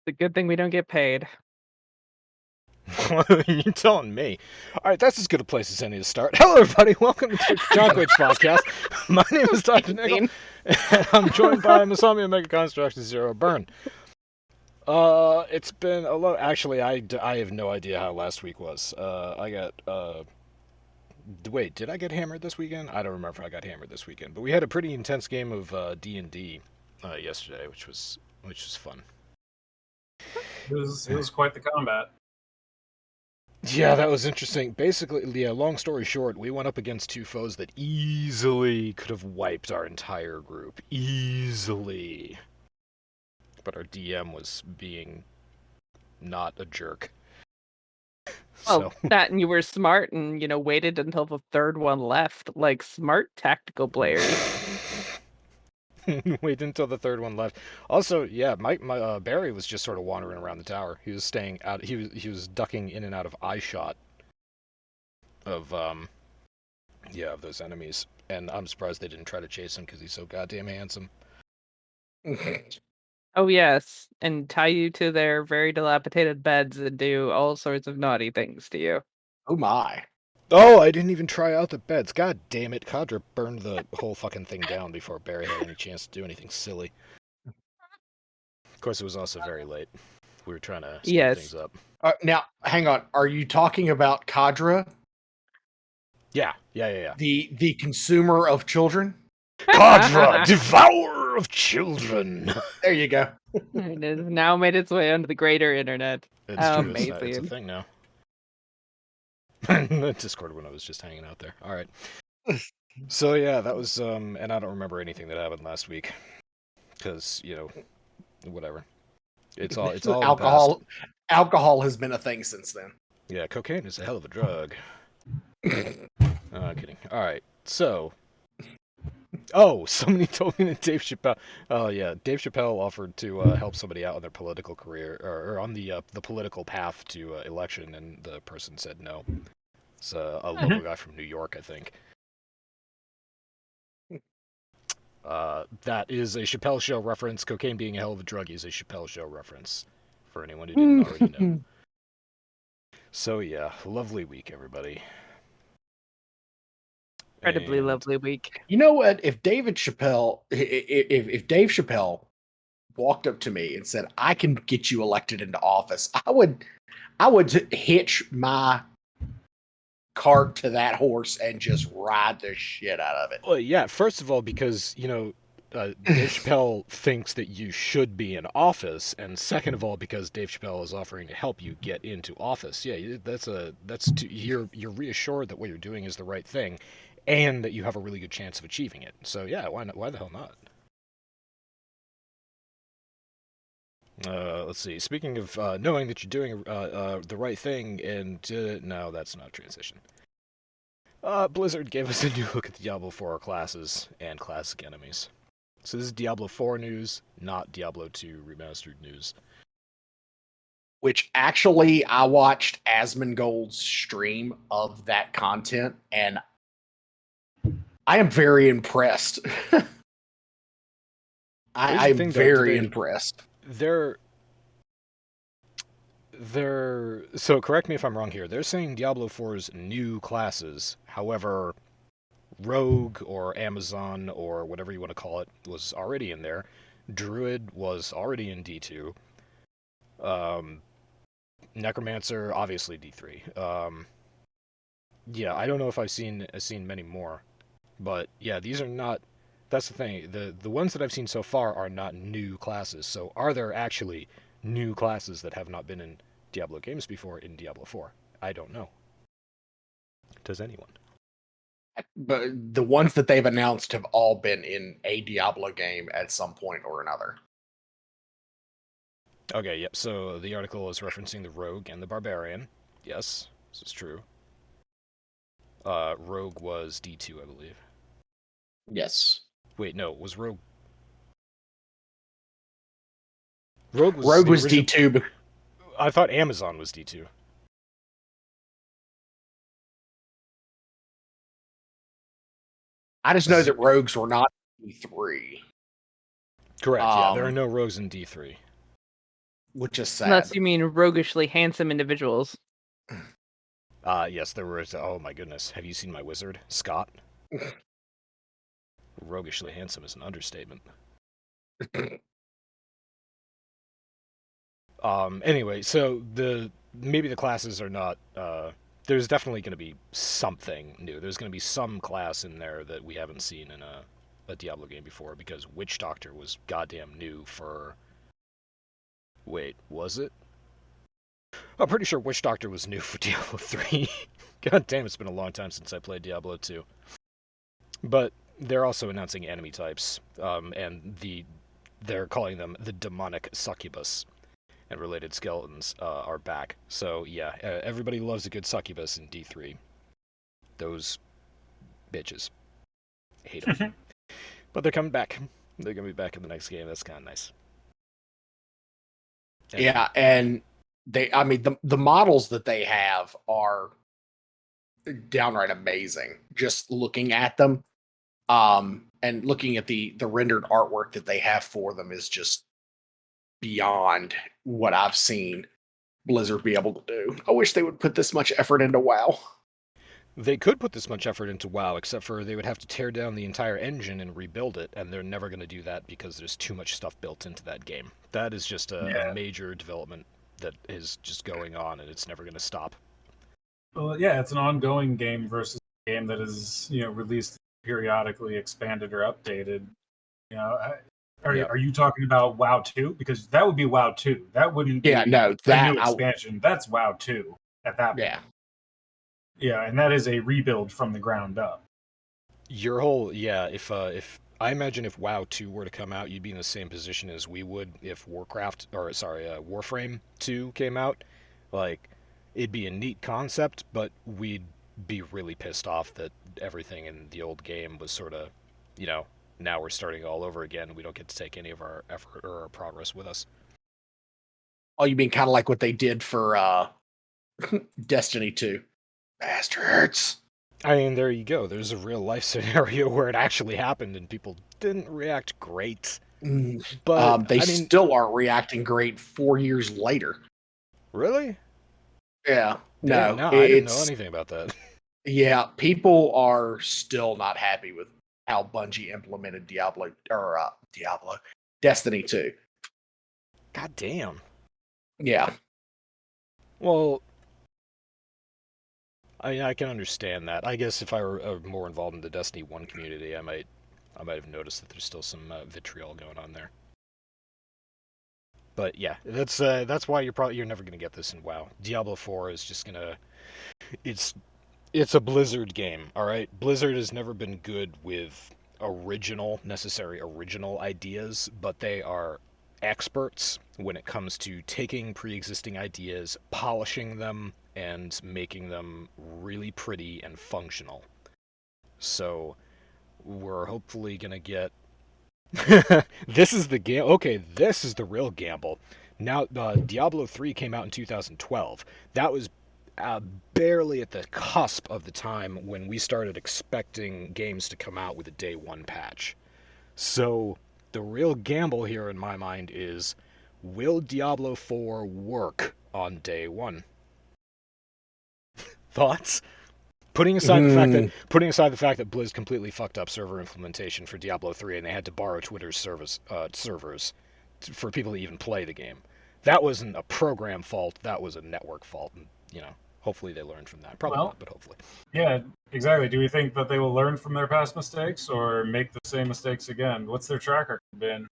a good thing we don't get paid. You're telling me. All right, that's as good a place as any to start. Hello, everybody. Welcome to Church of Chonkwij podcast. My name is DrNiggle, and I'm joined by Masami OmegaConstruct Zero Burn. It's been a lot. Actually, I have no idea how last week was. I got Wait, did I get hammered this weekend? I don't remember if I got hammered this weekend, but we had a pretty intense game of D&D yesterday, which was fun. It was quite the combat. Yeah, that was interesting. Basically, yeah, long story short, we went up against two foes that easily could have wiped our entire group. Easily. But our DM was being not a jerk. Well, that and you were smart and, waited until the third one left, like smart tactical players. Wait until the third one left. Also, yeah, my Barry was just sort of wandering around the tower. He was staying out. He was ducking in and out of eye shot of of those enemies. And I'm surprised they didn't try to chase him because he's so goddamn handsome. Oh yes, and tie you to their very dilapidated beds and do all sorts of naughty things to you. Oh my. Oh, I didn't even try out the beds. God damn it. Cadra burned the whole fucking thing down before Barry had any chance to do anything silly. Of course, it was also very late. We were trying to speed things up. Now, hang on. Are you talking about Cadra? Yeah. The consumer of children? Cadra, devourer of children. There you go. It has now made its way onto the greater internet. It's true. Amazing. It's a thing now. The Discord when I was just hanging out there. All right. So yeah, that was and I don't remember anything that happened last week because whatever. It's all alcohol. Alcohol has been a thing since then. Yeah, cocaine is a hell of a drug. I'm kidding. All right, so. Oh, somebody told me that Dave Chappelle. Oh yeah, Dave Chappelle offered to help somebody out on their political career or on the political path to election, and the person said no. It's a local guy from New York, I think. That is a Chappelle Show reference. Cocaine being a hell of a drug is a Chappelle Show reference, for anyone who didn't already know. So yeah, lovely week, everybody. Incredibly lovely week. You know what? If Dave Chappelle walked up to me and said, "I can get you elected into office," I would hitch my cart to that horse and just ride the shit out of it. Well, yeah. First of all, because Dave Chappelle thinks that you should be in office, and second of all, because Dave Chappelle is offering to help you get into office. Yeah, you're reassured that what you're doing is the right thing, and that you have a really good chance of achieving it. So yeah, why not? Why the hell not? Let's see. Speaking of knowing that you're doing the right thing, and no, that's not a transition. Blizzard gave us a new look at Diablo 4 classes and classic enemies. So this is Diablo 4 news, not Diablo 2 remastered news. Which actually, I watched Asmongold's stream of that content, and I am very impressed. I'm very impressed. So correct me if I'm wrong here. They're saying Diablo 4's new classes. However, Rogue or Amazon or whatever you want to call it was already in there. Druid was already in D2. Necromancer obviously D3. Yeah, I don't know if I've seen many more, but yeah, these are not. That's the thing. The ones that I've seen so far are not new classes. So are there actually new classes that have not been in Diablo games before in Diablo 4? I don't know. Does anyone? But the ones that they've announced have all been in a Diablo game at some point or another. Okay, yep. So the article is referencing the Rogue and the Barbarian. Yes, this is true. Rogue was D2, I believe. Yes. Wait, no, was Rogue... Rogue was D2, but I thought Amazon was D2. I just know that rogues were not D3. Correct, yeah. There are no rogues in D3. which is sad. Unless you mean roguishly handsome individuals. Yes, there was. Oh my goodness, have you seen my wizard, Scott? Roguishly handsome is an understatement. Anyway, so maybe the classes are not. There's definitely going to be something new. There's going to be some class in there that we haven't seen in a Diablo game before, because Witch Doctor was goddamn new for. Wait, was it? I'm pretty sure Witch Doctor was new for Diablo 3. God damn, it's been a long time since I played Diablo 2. But they're also announcing enemy types, and they're calling them the demonic succubus, and related skeletons are back. So yeah, everybody loves a good succubus in D3. Those bitches. I hate them. But they're coming back. They're going to be back in the next game. That's kind of nice. Yeah, and the models that they have are downright amazing. Just looking at them, and looking at the rendered artwork that they have for them is just beyond what I've seen Blizzard be able to do. I wish they would put this much effort into WoW. They could put this much effort into WoW, except for they would have to tear down the entire engine and rebuild it, and they're never going to do that because there's too much stuff built into that game. That is just a major development that is just going on, and it's never going to stop. Well, yeah, it's an ongoing game versus a game that is, released periodically, expanded or updated. Are you talking about WoW 2? Because that would be WoW 2. That wouldn't be Yeah, no, a new expansion. That's WoW 2 at that point. Yeah. Yeah, and that is a rebuild from the ground up. Your whole if I imagine if WoW 2 were to come out, you'd be in the same position as we would if Warframe 2 came out. Like, it'd be a neat concept, but we'd be really pissed off that everything in the old game was sort of, now we're starting all over again. We don't get to take any of our effort or our progress with us. Oh, you mean kind of like what they did for Destiny 2? Bastards. I mean, there you go. There's a real life scenario where it actually happened and people didn't react great. But they still aren't reacting great 4 years later. Really? Yeah. No, I didn't know anything about that. Yeah, people are still not happy with how Bungie implemented Destiny 2. God damn. Yeah. Well, I can understand that. I guess if I were more involved in the Destiny 1 community, I might have noticed that there's still some vitriol going on there. But yeah, that's why you're never gonna get this in WoW. Diablo 4 is just gonna, it's a Blizzard game, all right. Blizzard has never been good with necessary original ideas, but they are experts when it comes to taking pre-existing ideas, polishing them, and making them really pretty and functional. So we're hopefully gonna get this is the game. Okay, this is the real gamble. Now, Diablo 3 came out in 2012. That was barely at the cusp of the time when we started expecting games to come out with a day one patch. So the real gamble here in my mind is, will Diablo 4 work on day one? Thoughts? Putting aside the fact that Blizz completely fucked up server implementation for Diablo 3 and they had to borrow Twitter's servers for people to even play the game. That wasn't a program fault, that was a network fault. And, hopefully they learned from that. Probably not, but hopefully. Yeah, exactly. Do we think that they will learn from their past mistakes or make the same mistakes again? What's their track record been?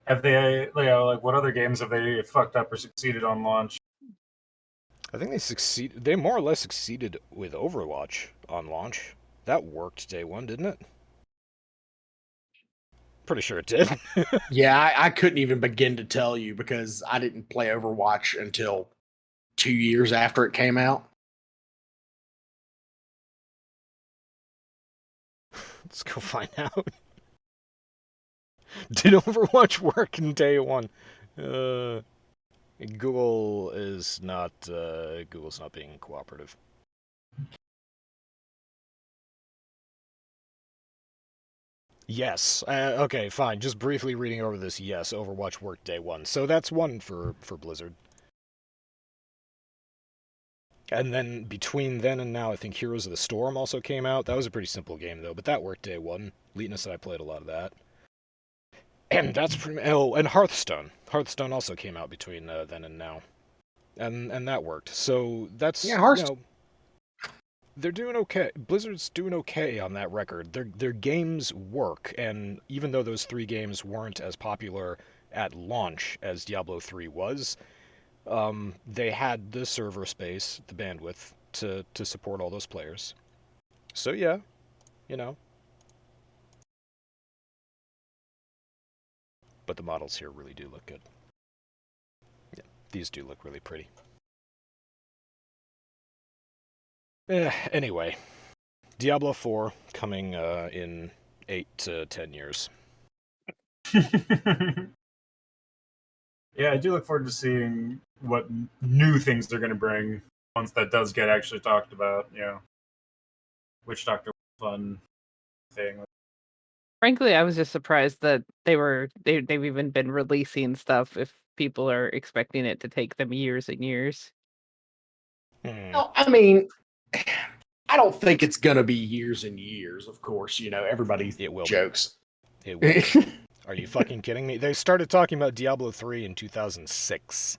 Have they, what other games have they fucked up or succeeded on launch? I think they more or less succeeded with Overwatch on launch. That worked day one, didn't it? Pretty sure it did. Yeah, I couldn't even begin to tell you because I didn't play Overwatch until 2 years after it came out. Let's go find out. Did Overwatch work in day one? Google's not being cooperative. Yes. Okay, fine. Just briefly reading over this. Yes, Overwatch worked day one. So that's one for Blizzard. And then between then and now, I think Heroes of the Storm also came out. That was a pretty simple game, though, but that worked day one. Leetness and I played a lot of that. And that's pretty... Oh, and Hearthstone. Hearthstone also came out between then and now. And that worked. So that's, Yeah, Hearthstone. They're doing okay. Blizzard's doing okay on that record. Their games work, and even though those 3 games weren't as popular at launch as Diablo 3 was, they had the server space, the bandwidth, to support all those players. So yeah, But the models here really do look good. Yeah, these do look really pretty. Anyway, Diablo 4 coming in 8 to 10 years. Yeah, I do look forward to seeing what new things they're going to bring once that does get actually talked about. Witch Doctor fun thing. Frankly, I was just surprised that they've even been releasing stuff if people are expecting it to take them years and years. No, I mean, I don't think it's going to be years and years, of course. Everybody jokes. It will. Are you fucking kidding me? They started talking about Diablo 3 in 2006.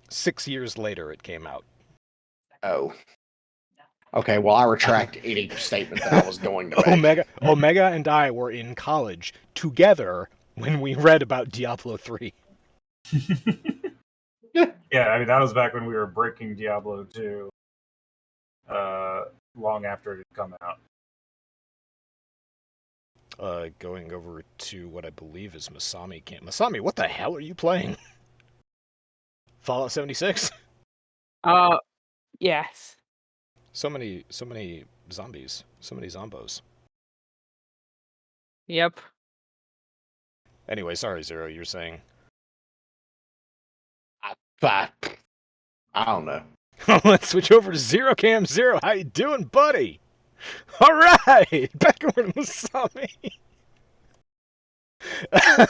6 years later, it came out. Oh. Okay, well, I retract any statement that I was going to make. Omega and I were in college together when we read about Diablo 3. Yeah, I mean, that was back when we were breaking Diablo 2 long after it had come out. Going over to what I believe is Masami camp. Masami, what the hell are you playing? Fallout 76? Yes. So many zombies. So many zombos. Yep. Anyway, sorry, Zero, you're saying... I don't know. Let's switch over to Zero Cam. Zero, how you doing, buddy? All right, back over to Masami.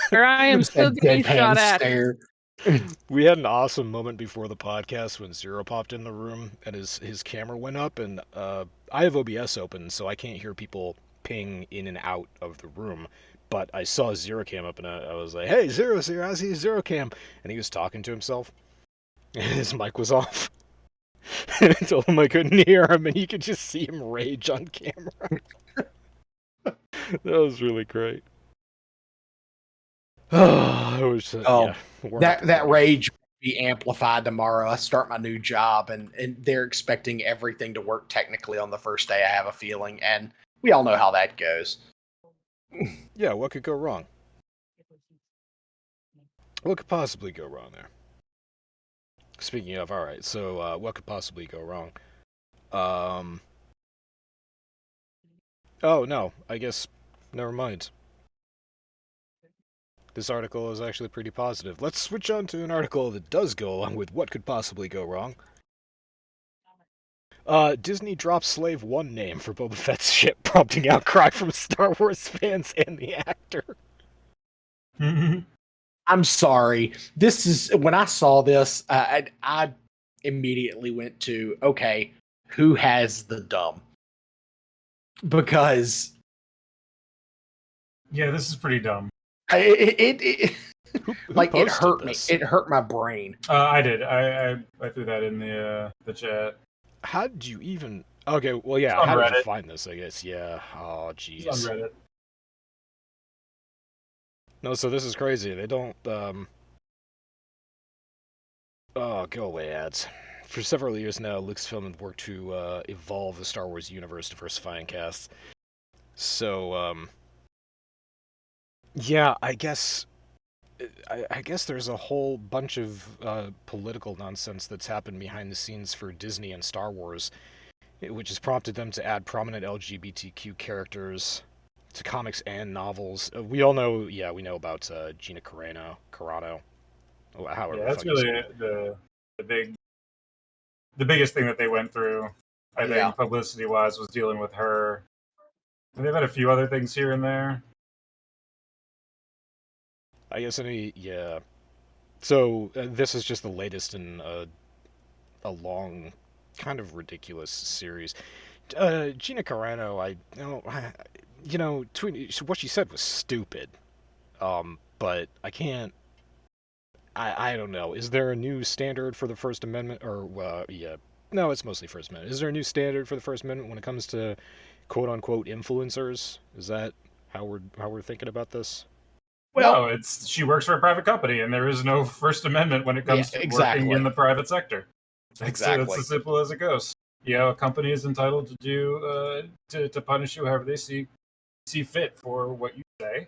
Here I am still getting shot at. Stare. We had an awesome moment before the podcast when Zero popped in the room and his camera went up, and I have OBS open, so I can't hear people ping in and out of the room. But I saw Zero Cam up, and I was like, "Hey, Zero's here. I see Zero Cam," and he was talking to himself, and his mic was off. And I told him I couldn't hear him, and you could just see him rage on camera. That was really great. That rage will be amplified tomorrow. I start my new job, and they're expecting everything to work technically on the first day, I have a feeling, and we all know how that goes. Yeah, what could go wrong? What could possibly go wrong there? Speaking of, alright, so what could possibly go wrong? Oh, no, I guess, never mind. This article is actually pretty positive. Let's switch on to an article that does go along with what could possibly go wrong. Disney drops Slave 1 name for Boba Fett's ship, prompting outcry from Star Wars fans and the actor. I'm sorry. This is when I saw this, I immediately went to, okay, who has the dumb? Because yeah, this is pretty dumb. It hurt me. this? It hurt my brain. I did. I threw that in the chat. How did you even? Okay, well, yeah. How did you find this? I guess, yeah. Oh, jeez. It's on Reddit. No, so this is crazy. They don't. Oh, go away, ads. For several years now, Lucasfilm had worked to evolve the Star Wars universe, diversifying casts. So, yeah, I guess there's a whole bunch of political nonsense that's happened behind the scenes for Disney and Star Wars, which has prompted them to add prominent LGBTQ characters to comics and novels. We all know, we know about Gina Carano. However, yeah, that's really the biggest thing that they went through. I think publicity-wise was dealing with her They've had a few other things here and there. I guess yeah. So this is just the latest in a long, kind of ridiculous series. Gina Carano, what she said was stupid. But I can't. I don't know. Is there a new standard for the First Amendment? Or yeah, no, it's mostly First Amendment. Is there a new standard for the First Amendment when it comes to quote unquote influencers? Is that how we're thinking about this? Well, no, she works for a private company, and there is no First Amendment when it comes to working in the private sector. Exactly. It's as simple as it goes. A company is entitled to do to punish you however they see fit for what you say.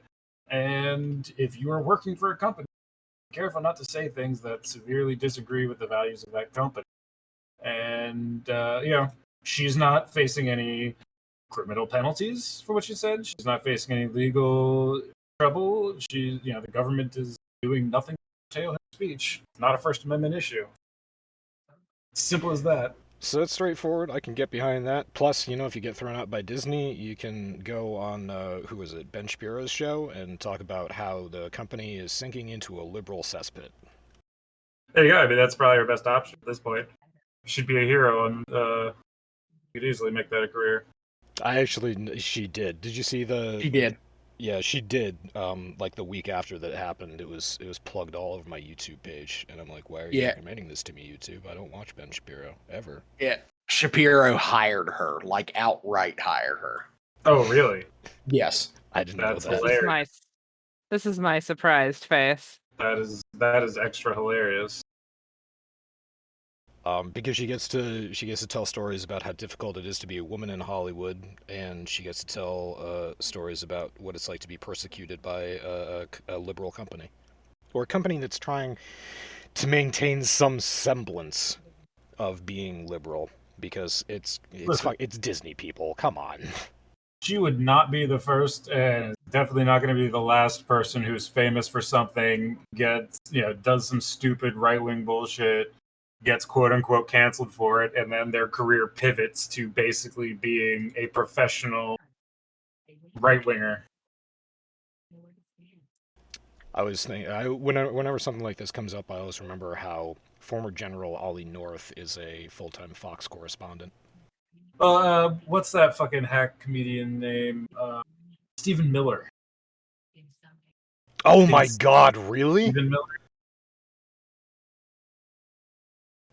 And if you are working for a company, be careful not to say things that severely disagree with the values of that company. And she's not facing any criminal penalties for what she said. She's not facing any legal trouble. The government is doing nothing to curtail her speech. It's not a First Amendment issue. Simple as that. So that's straightforward. I can get behind that. Plus, if you get thrown out by Disney, you can go on, who is it, Ben Shapiro's show and talk about how the company is sinking into a liberal cesspit. There you go. I mean, that's probably her best option at this point. She'd be a hero, and you could easily make that a career. She did. Did you see the... She did. Yeah, she did. Like the week after that happened, it was plugged all over my YouTube page, and I'm like, why are you recommending this to me, YouTube? I don't watch Ben Shapiro ever. Yeah, Shapiro hired her, like outright hired her. Oh, really? Yes, I didn't know that. Hilarious. This is my surprised face. That is extra hilarious. Because she gets to tell stories about how difficult it is to be a woman in Hollywood, and she gets to tell stories about what it's like to be persecuted by a liberal company, or a company that's trying to maintain some semblance of being liberal, because it's Disney, people. Come on. She would not be the first, and definitely not going to be the last person who's famous for something, does some stupid right-wing bullshit, gets quote-unquote canceled for it, and then their career pivots to basically being a professional right-winger. I was thinking, whenever something like this comes up, I always remember how former General Ollie North is a full-time Fox correspondent. What's that fucking hack comedian name? Stephen Miller. Oh my God, really? Stephen Miller.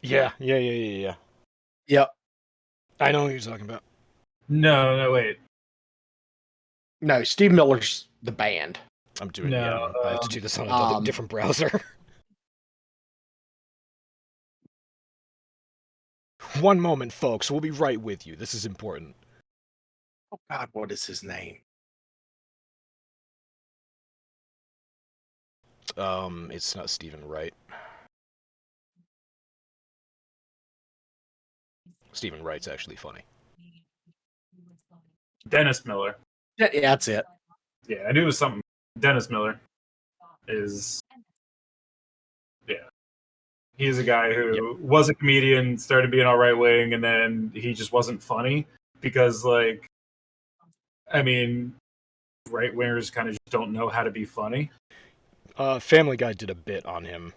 Yeah. Yep. I know who you're talking about. No, wait. No, Steve Miller's the band. I'm doing I have to do this on a different browser. One moment, folks. We'll be right with you. This is important. Oh God, what is his name? It's not Stephen Wright. Stephen Wright's actually funny. Dennis Miller. Yeah, that's it. Yeah, I knew it was something. Dennis Miller is... Yeah. He's a guy who was a comedian, started being all right-wing, and then he just wasn't funny because, right-wingers kind of just don't know how to be funny. Family Guy did a bit on him,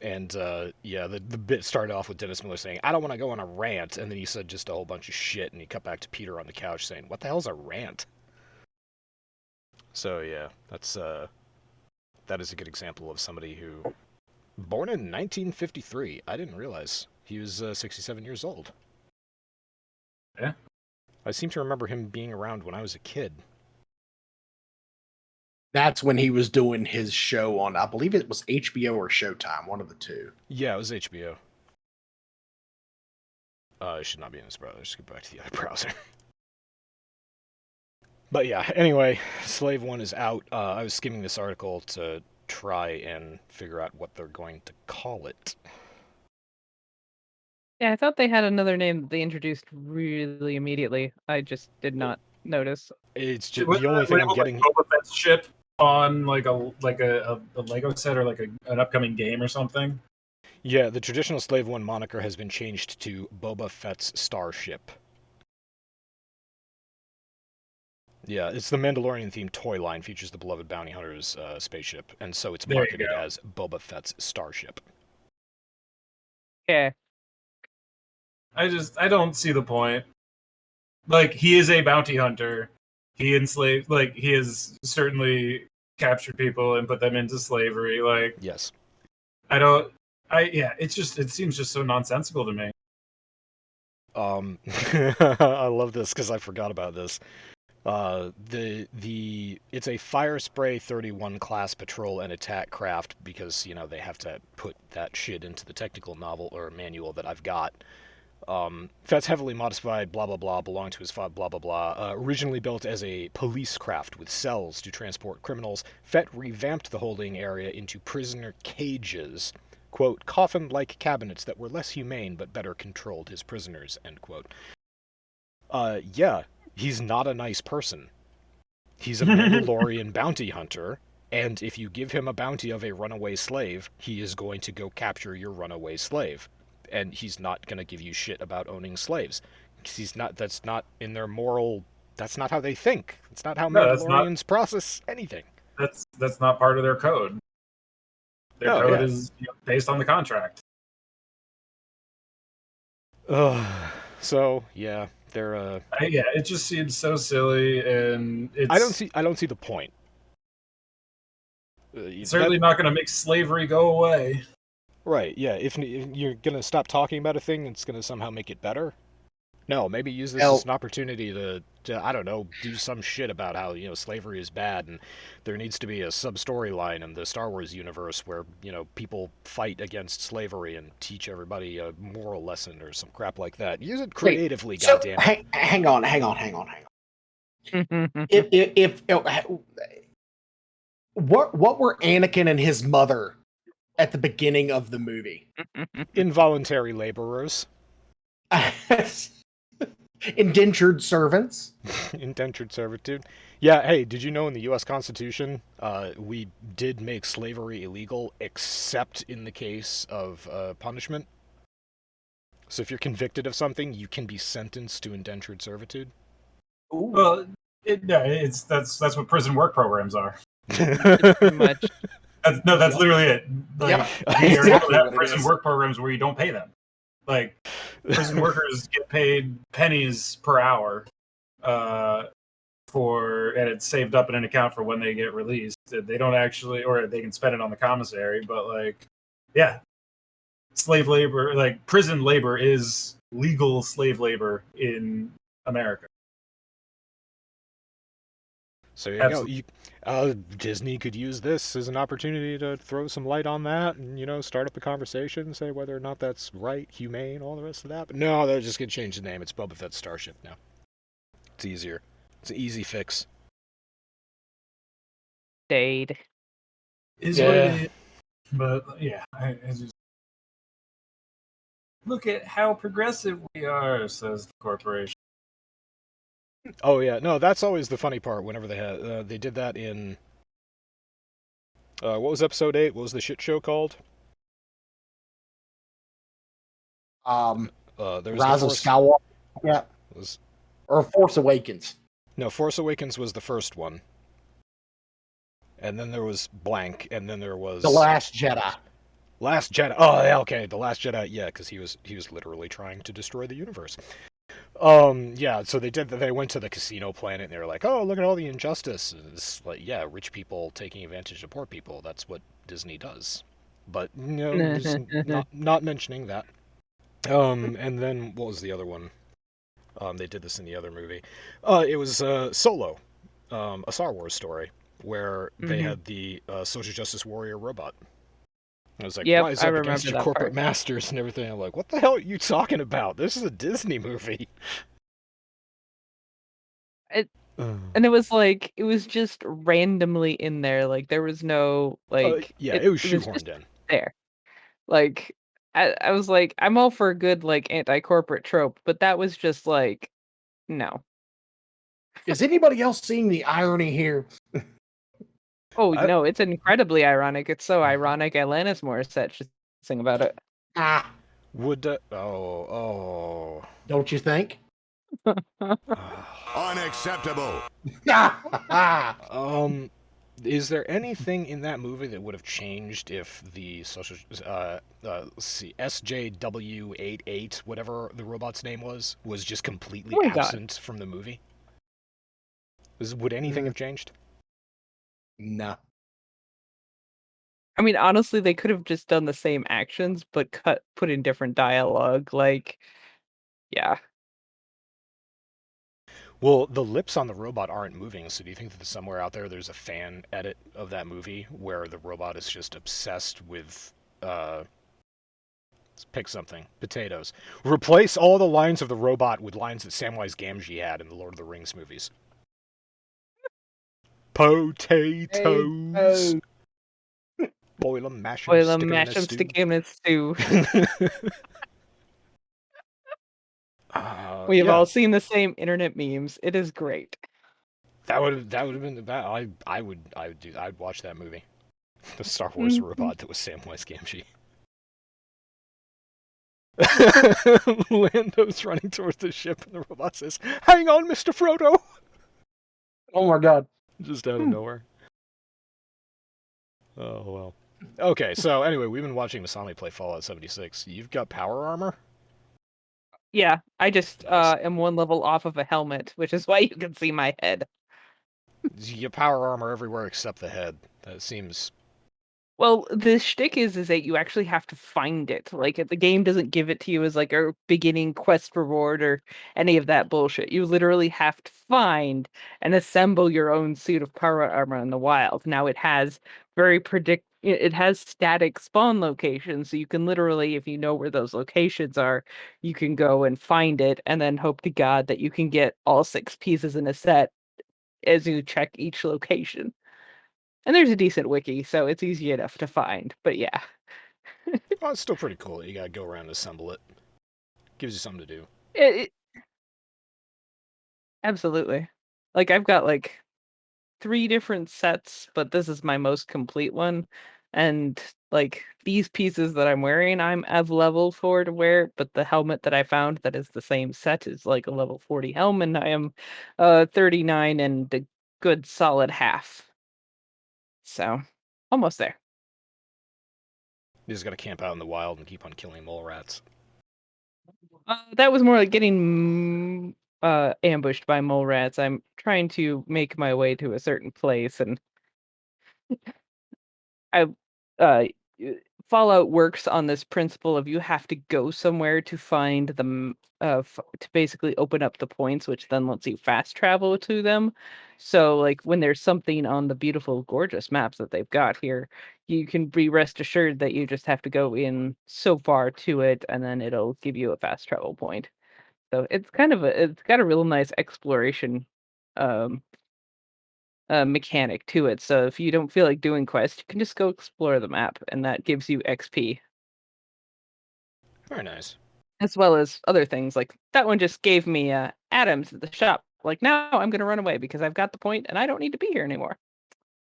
and, the bit started off with Dennis Miller saying, I don't want to go on a rant, and then he said just a whole bunch of shit, and he cut back to Peter on the couch saying, what the hell's a rant? So, yeah, that is a good example of somebody who... Born in 1953. I didn't realize he was 67 years old. Yeah. I seem to remember him being around when I was a kid. That's when he was doing his show on, I believe it was HBO or Showtime, one of the two. Yeah, it was HBO. It should not be in this browser. Let's get back to the other browser. But yeah, anyway, Slave 1 is out. I was skimming this article to try and figure out what they're going to call it. Yeah, I thought they had another name that they introduced really immediately. I just did not notice. It's just the only thing I'm getting. Boba Fett's ship on like a Lego set or an upcoming game or something. Yeah, the traditional Slave 1 moniker has been changed to Boba Fett's Starship. Yeah, it's the Mandalorian-themed toy line, features the beloved bounty hunter's spaceship, and so it's There you marketed go. as Boba Fett's starship. Yeah. I don't see the point. Like, he is a bounty hunter. He enslaved, like, he has certainly captured people and put them into slavery. Like, Yes. it seems just so nonsensical to me. I love this because I forgot about this. It's a Fire Spray 31 class patrol and attack craft because, you know, they have to put that shit into the technical novel or manual that I've got. Fett's heavily modified, blah blah blah, belonged to his father, blah blah blah. Originally built as a police craft with cells to transport criminals, Fett revamped the holding area into prisoner cages, quote, coffin-like cabinets that were less humane but better controlled his prisoners, end quote. Yeah, he's not a nice person. He's a Mandalorian bounty hunter, and if you give him a bounty of a runaway slave, he is going to go capture your runaway slave. And he's not going to give you shit about owning slaves. That's not in their moral, that's not how they think. It's not how Mandalorians process anything. That's not part of their code. Their code is based on the contract. So, yeah, they're it just seems so silly, and it's I don't see the point. Certainly not going to make slavery go away. Right, yeah, if you're going to stop talking about a thing, it's going to somehow make it better. No, maybe use this as an opportunity to, I don't know, do some shit about how, you know, slavery is bad, and there needs to be a sub-storyline in the Star Wars universe where, you know, people fight against slavery and teach everybody a moral lesson or some crap like that. Use it creatively, goddammit. Hang on. if what were Anakin and his mother at the beginning of the movie? Involuntary laborers. Indentured servants. Indentured servitude. Yeah, hey, did you know in the U.S. Constitution, we did make slavery illegal except in the case of punishment? So if you're convicted of something, you can be sentenced to indentured servitude? Ooh. Well, that's what prison work programs are. Pretty much. That's literally it. Like, exactly have prison work programs where you don't pay them. Like, prison workers get paid pennies per hour, and it's saved up in an account for when they get released. They don't actually, or they can spend it on the commissary. But like, yeah, slave labor, like prison labor, is legal slave labor in America. So there you go. Disney could use this as an opportunity to throw some light on that and, you know, start up a conversation, say whether or not that's right, humane, all the rest of that. But no, they're just going to change the name. It's Boba Fett's Starship now. It's easier. It's an easy fix. Stayed. What it is. But yeah, I just look at how progressive we are, says the corporation. Oh yeah, no, that's always the funny part. Whenever they did that in what was episode 8? What was the shit show called? There was Rise of Skywalker. Yeah. Or Force Awakens. No, Force Awakens was the first one. And then there was blank, and then there was The Last Jedi. Last Jedi. Oh, yeah, okay, The Last Jedi. Yeah, because he was literally trying to destroy the universe. Yeah, so they went to the casino planet and they were like, oh, look at all the injustice. And it's like, yeah, rich people taking advantage of poor people. That's what Disney does. But, you know, just not mentioning that. And then, what was the other one? They did this in the other movie. It was Solo, a Star Wars story, where they had the social justice warrior robot. I was like, rise up against your corporate masters and everything. I'm like, what the hell are you talking about? This is a Disney movie. And it was just randomly in there. Like, there was no, like... it was shoehorned in. There. Like, I was like, I'm all for a good, like, anti-corporate trope, but that was just like, no. Is anybody else seeing the irony here? Oh, no, it's incredibly ironic. It's so ironic, Alanis Morissette should sing about it. Would, Don't you think? Unacceptable. Is there anything in that movie that would have changed if the social, let's see, SJW88, whatever the robot's name was just completely Oh my God. absent from the movie? Would anything have changed? No. I mean, honestly, they could have just done the same actions, but put in different dialogue. Like, yeah. Well, the lips on the robot aren't moving, so do you think that somewhere out there there's a fan edit of that movie where the robot is just obsessed with, let's pick something, potatoes. Replace all the lines of the robot with lines that Samwise Gamgee had in the Lord of the Rings movies. Potatoes. Boil 'em, mash 'em, Boil 'em, stick 'em in mash a 'em, stew. stick 'em in a stew. We have Yeah, all seen the same internet memes. It is great. that would have been the best. I'd watch that movie. The Star Wars Mhm. robot that was Samwise Gamgee. Lando's running towards the ship, and the robot says, "Hang on, Mr. Frodo!" Oh my god. Just out of nowhere. Oh, well. Okay, so anyway, we've been watching Masami play Fallout 76. You've got power armor? Yeah, I just Nice. am one level off of a helmet, which is why you can see my head. You get power armor everywhere except the head. That seems... Well, the shtick is that you actually have to find it. Like, the game doesn't give it to you as like a beginning quest reward or any of that bullshit. You literally have to find and assemble your own suit of power armor in the wild. Now it has it has static spawn locations, so you can literally, if you know where those locations are, you can go and find it and then hope to God that you can get all 6 pieces in a set as you check each location. And there's a decent wiki, so it's easy enough to find. But yeah, Well, it's still pretty cool. You gotta go around and assemble it. Gives you something to do. it absolutely. Like I've got like 3 different sets, but this is my most complete one. And like these pieces that I'm wearing, I've level 4 to wear, but the helmet that I found that is the same set is like a level 40 helmet. And I am 39 and a good solid half. So almost there. You just gotta camp out in the wild and keep on killing mole rats. That was more like getting ambushed by mole rats. I'm trying to make my way to a certain place, and I uh y- Fallout works on this principle of you have to go somewhere to find them to basically open up the points, which then lets you fast travel to them. So like when there's something on the beautiful gorgeous maps that they've got here, you can be rest assured that you just have to go in so far to it and then it'll give you a fast travel point. So it's got a real nice exploration um mechanic to it. So if you don't feel like doing quests, you can just go explore the map and that gives you XP Very nice. as well as other things. Like that one just gave me atoms at the shop. Like now I'm going to run away because I've got the point and I don't need to be here anymore.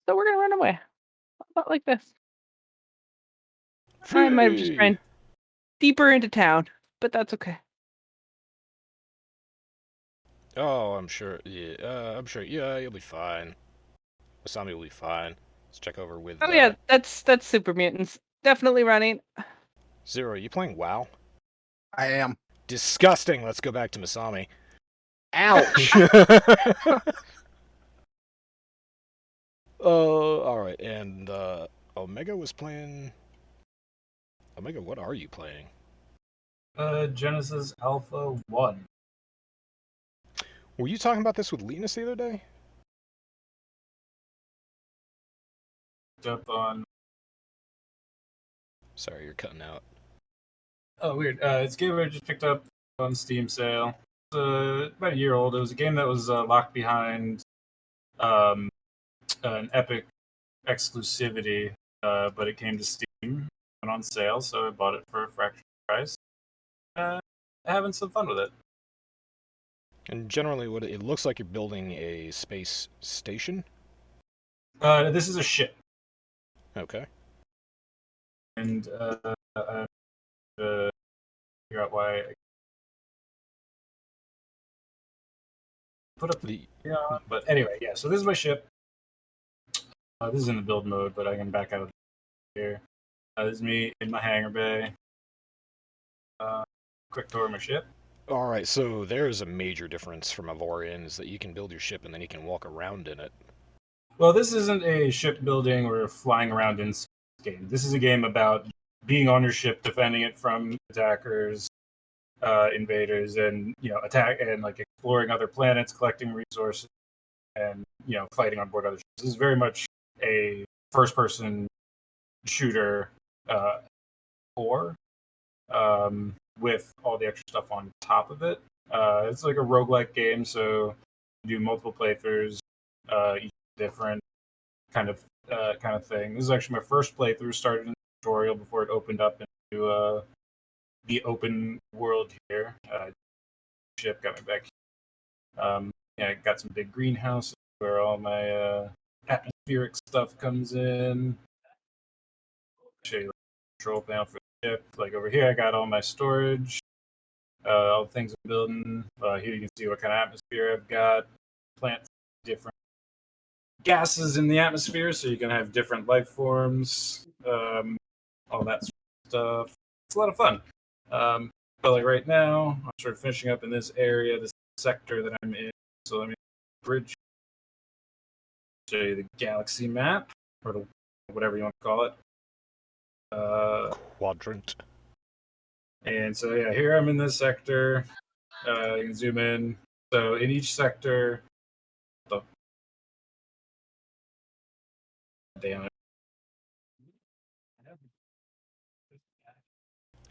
So we're going to run away. About like this. I might have just Free! ran deeper into town, but that's okay. Oh, I'm sure. Yeah, I'm sure. Yeah, you'll be fine. Masami will be fine. Let's check over with Oh yeah, that's super mutants. Definitely running. Zero. Are you playing WoW? I am. Disgusting. Let's go back to Masami. Ouch. All right. And Omega was playing. Omega, what are you playing? Genesis Alpha 1. Were you talking about this with Linus the other day? Up on. Sorry, you're cutting out. Oh, weird. It's a game I just picked up on Steam sale. It's about a year old. It was a game that was locked behind um, an Epic exclusivity, but it came to Steam, went on sale, so I bought it for a fraction of the price. Having some fun with it. And generally, what it looks like, you're building a space station. This is a ship, Okay. and I figure out why put up the but anyway, yeah. So this is my ship. This is in the build mode, but I can back out of here. This is me in my hangar bay. Quick tour of my ship. Alright, so there's a major difference from Avorian is that you can build your ship and then you can walk around in it. Well, this isn't a ship building or flying around in space game. This is a game about being on your ship, defending it from attackers, invaders, and attack and like exploring other planets, collecting resources, and fighting on board other ships. This is very much a first-person shooter, core, with all the extra stuff on top of it. It's like a roguelike game, so you do multiple playthroughs, each different kind of thing. This is actually my first playthrough. Started in the tutorial before it opened up into the open world here. Ship got me back here. I got some big greenhouses where all my atmospheric stuff comes in. Show you the control panel for the ship. Like over here, I got all my storage, all the things I'm building. Here you can see what kind of atmosphere I've got. Plants, different gases in the atmosphere, so you can have different life forms, all that sort of stuff. It's a lot of fun. But like right now, I'm sort of finishing up in this area, this sector that I'm in. So let me bridge, show you the galaxy map, or whatever you want to call it. Quadrant. And so yeah, here I'm in this sector. You can zoom in. So in each sector, damn it.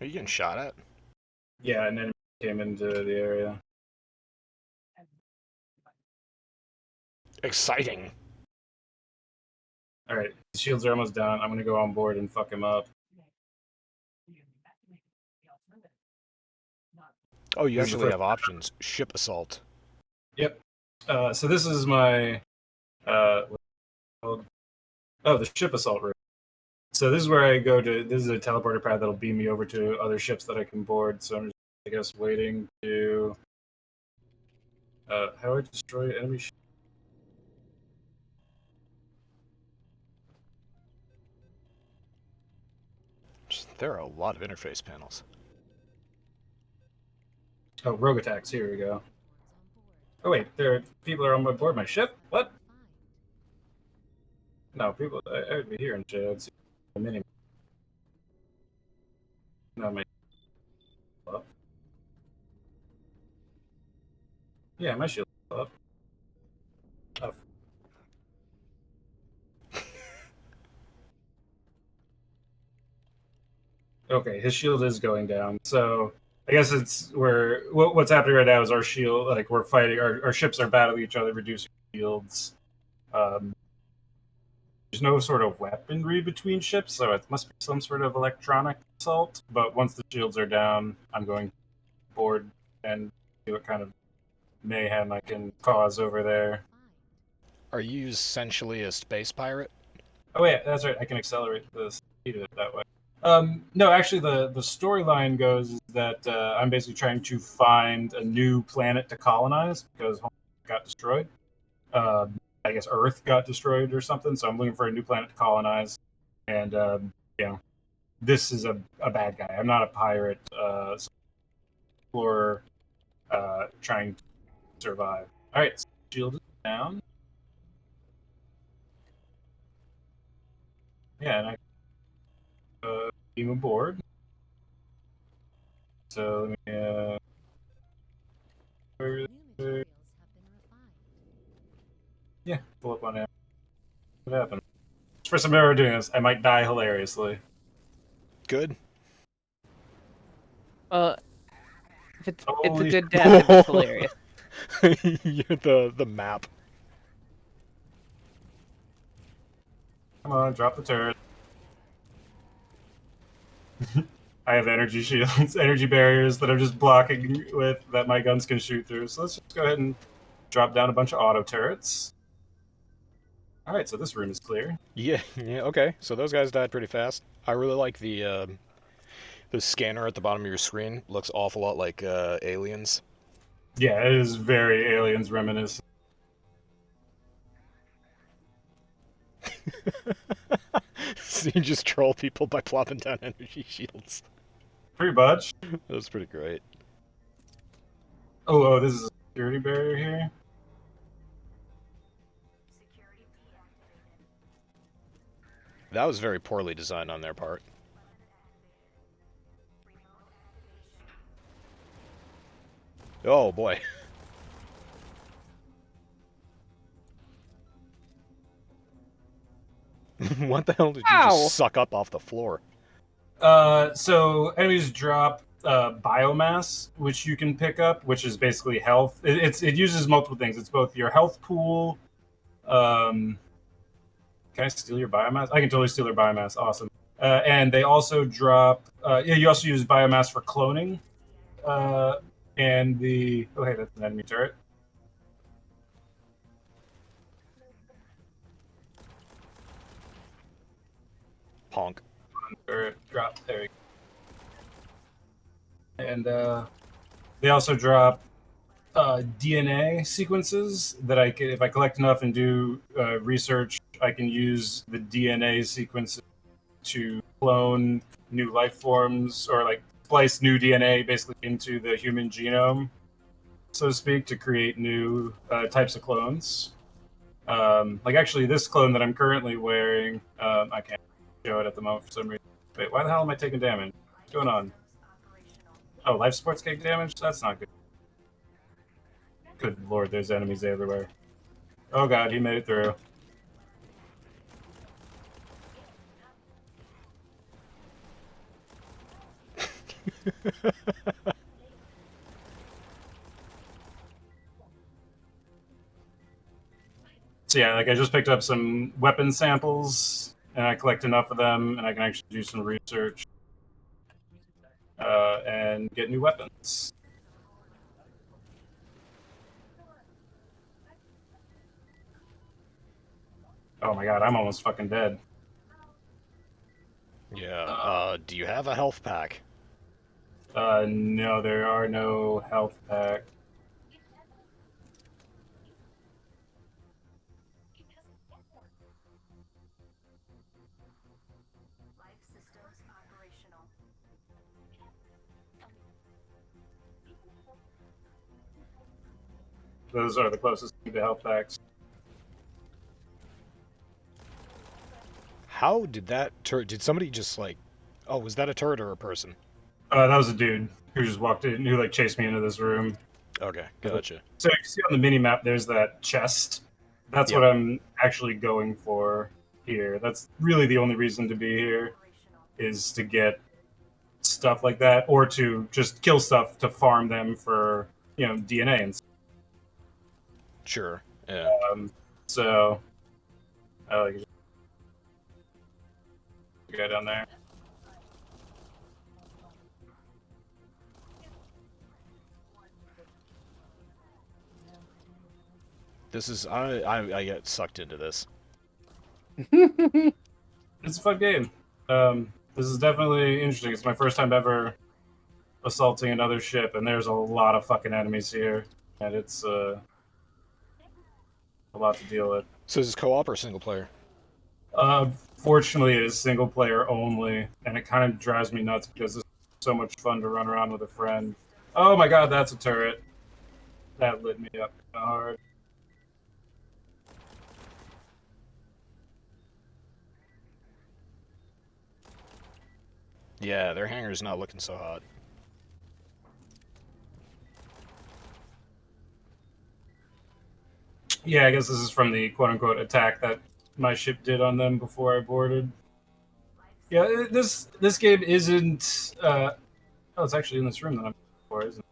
Are you getting shot at? Yeah, and then it came into the area. Exciting. Alright, the shields are almost down. I'm gonna go on board and fuck him up. Oh, you This is the actually first- have options. Ship assault. Yep. So this is my what's it called? Oh, the ship assault room. So this is where I go to. This is a teleporter pad that'll beam me over to other ships that I can board. So I'm just, I guess, waiting to. How do I destroy enemy ships? There are a lot of interface panels. Oh, rogue attacks. Here we go. Oh wait, people are on board my ship. What? No, people. I would be here and shit. I'd see a mini. No, my. Up. Yeah, my shield up. Oh. Okay, his shield is going down. So I guess it's what's happening right now is our shield, like we're fighting, our ships are battling each other, reducing shields. There's no sort of weaponry between ships, so it must be some sort of electronic assault. But once the shields are down, I'm going board and see what kind of mayhem I can cause over there. Are you essentially a space pirate? Oh yeah, that's right. I can accelerate the speed of it that way. No, actually, the storyline goes is that I'm basically trying to find a new planet to colonize because home got destroyed. I guess Earth got destroyed or something, so I'm looking for a new planet to colonize. And this is a bad guy. I'm not a pirate. Explorer trying to survive. All right, so shield is down. Yeah, and I beam aboard. So let me yeah, pull up on it. What happened? First time I'm ever doing this. I might die hilariously. Good. If it's a Holy good death, if it's hilarious. You're the map. Come on, drop the turret. I have energy shields, energy barriers that I'm just blocking with that my guns can shoot through. So let's just go ahead and drop down a bunch of auto turrets. All right, so this room is clear. Yeah, okay. So those guys died pretty fast. I really like the scanner at the bottom of your screen. Looks awful lot like Aliens. Yeah, it is very Aliens reminiscent. So you just troll people by plopping down energy shields. Pretty much. That was pretty great. Oh, this is a security barrier here. That was very poorly designed on their part. Oh boy. What the hell did you Ow. just suck up off the floor? So enemies drop biomass, which you can pick up, which is basically health. It uses multiple things. It's both your health pool. Can I steal your biomass? I can totally steal their biomass. Awesome. And they also drop. Yeah, you also use biomass for cloning. And the hey, that's an enemy turret. Honk. Turret drop. There you go. And they also drop DNA sequences that I can, if I collect enough and do research, I can use the DNA sequences to clone new life forms or like splice new DNA basically into the human genome, so to speak, to create new types of clones. Like actually, this clone that I'm currently wearing, I can't show it at the moment for some reason. Wait, why the hell am I taking damage? What's going on? Oh, life supports take damage? That's not good. Good lord, there's enemies everywhere. Oh god, he made it through. So yeah, like I just picked up some weapon samples, and I collect enough of them, and I can actually do some research and get new weapons. Oh my god, I'm almost fucking dead. Yeah, do you have a health pack? No, there are no health packs. Those are the closest to health packs. How did that turret... Did somebody just, like... Oh, was that a turret or a person? That was a dude who just walked in, who like chased me into this room. Okay, gotcha. So you see on the mini map, there's that chest. That's Yep. what I'm actually going for here. That's really the only reason to be here, is to get stuff like that, or to just kill stuff to farm them for DNA and stuff. Sure, yeah. So I like the guy down there. This is... I get sucked into this. It's a fun game. This is definitely interesting. It's my first time ever assaulting another ship, and there's a lot of fucking enemies here, and it's a lot to deal with. So is this co-op or single player? Fortunately, it is single player only, and it kind of drives me nuts because it's so much fun to run around with a friend. Oh my god, that's a turret. That lit me up hard. Yeah, their hangar's not looking so hot. Yeah, I guess this is from the quote-unquote attack that my ship did on them before I boarded. Yeah, this game isn't... oh, it's actually in this room that I'm for, isn't it?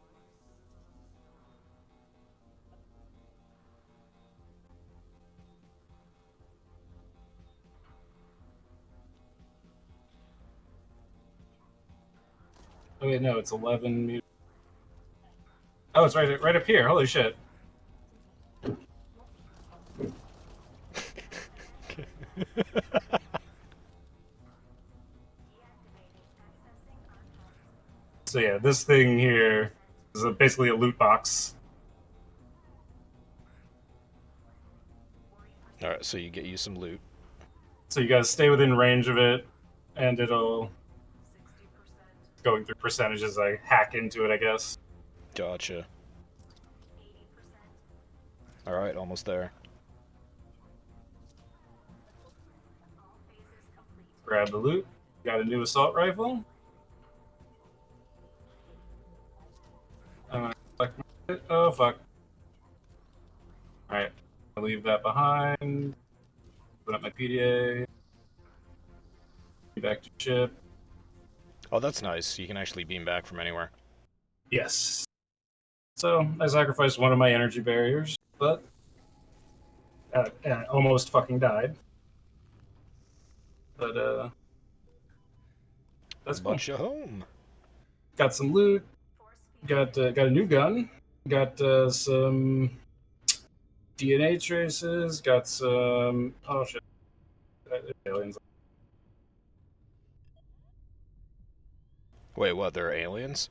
Oh wait, no, it's 11 meters. Oh, it's right up here. Holy shit. So yeah, this thing here is basically a loot box. Alright, so you get you some loot. So you guys stay within range of it, and it'll going through percentages. I hack into it, I guess. Gotcha. Alright, almost there. Grab the loot. Got a new assault rifle. I'm gonna collect my... Oh, fuck. Alright. I'll leave that behind. Put up my PDA. Back to ship. Oh, that's nice. You can actually beam back from anywhere. Yes. So, I sacrificed one of my energy barriers, but... almost fucking died. But, that's cool. Bunch of home. Got some loot. Got a new gun. Got some DNA traces. Got some... Oh, shit. Aliens. Wait, what? There are aliens?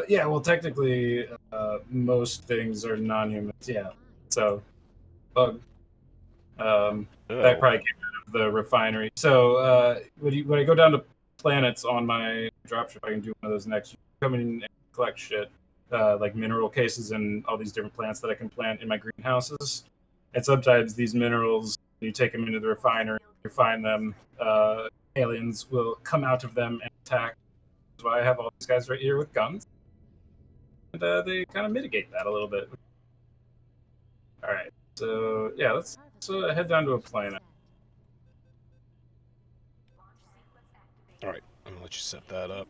Yeah, well, technically, most things are non-humans, yeah. So, bug. That probably came out of the refinery. So, when I go down to planets on my dropship, I can do one of those next. You come in and collect shit, like mineral cases and all these different plants that I can plant in my greenhouses. And sometimes these minerals, you take them into the refinery, you find them, aliens will come out of them and attack. That's why I have all these guys right here with guns. And they kind of mitigate that a little bit. Alright, so yeah, let's head down to a planet. Alright, I'm gonna let you set that up.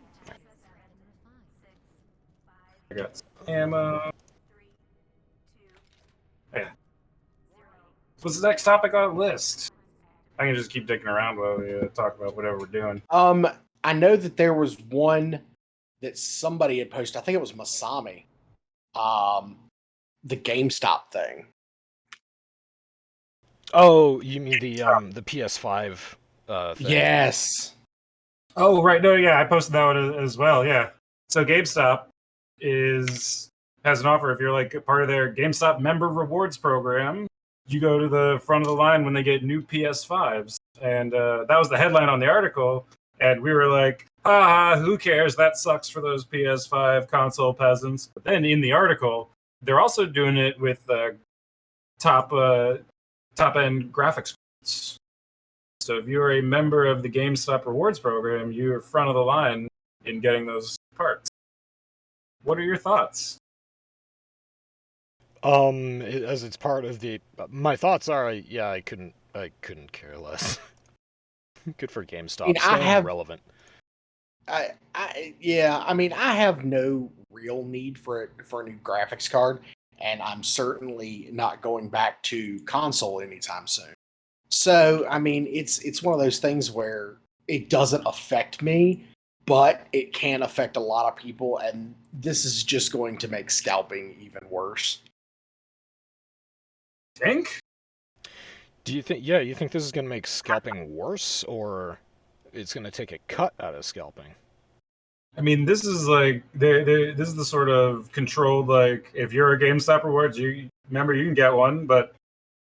I got some ammo. Yeah. What's the next topic on the list? I can just keep dicking around while we talk about whatever we're doing. I know that there was one that somebody had posted. I think it was Masami. The GameStop thing. Oh, you mean the PS5 thing? Yes. Oh, right. No, yeah, I posted that one as well. Yeah. So GameStop has an offer. If you're like a part of their GameStop member rewards program, you go to the front of the line when they get new PS5s. And that was the headline on the article. And we were like, who cares? That sucks for those PS5 console peasants. But then in the article, they're also doing it with top-end graphics cards. So if you're a member of the GameStop rewards program, you're front of the line in getting those parts. What are your thoughts? As it's part of the... My thoughts are, yeah, I couldn't care less. Good for GameStop. I mean, Staying relevant. I mean, I have no real need for a new graphics card, and I'm certainly not going back to console anytime soon. So, I mean, it's one of those things where it doesn't affect me, but it can affect a lot of people, and this is just going to make scalping even worse. Think? Do you think? Yeah, you think this is going to make scalping worse, or it's going to take a cut out of scalping? I mean, this is like this is the sort of controlled, like, if you're a GameStop rewards, you can get one, but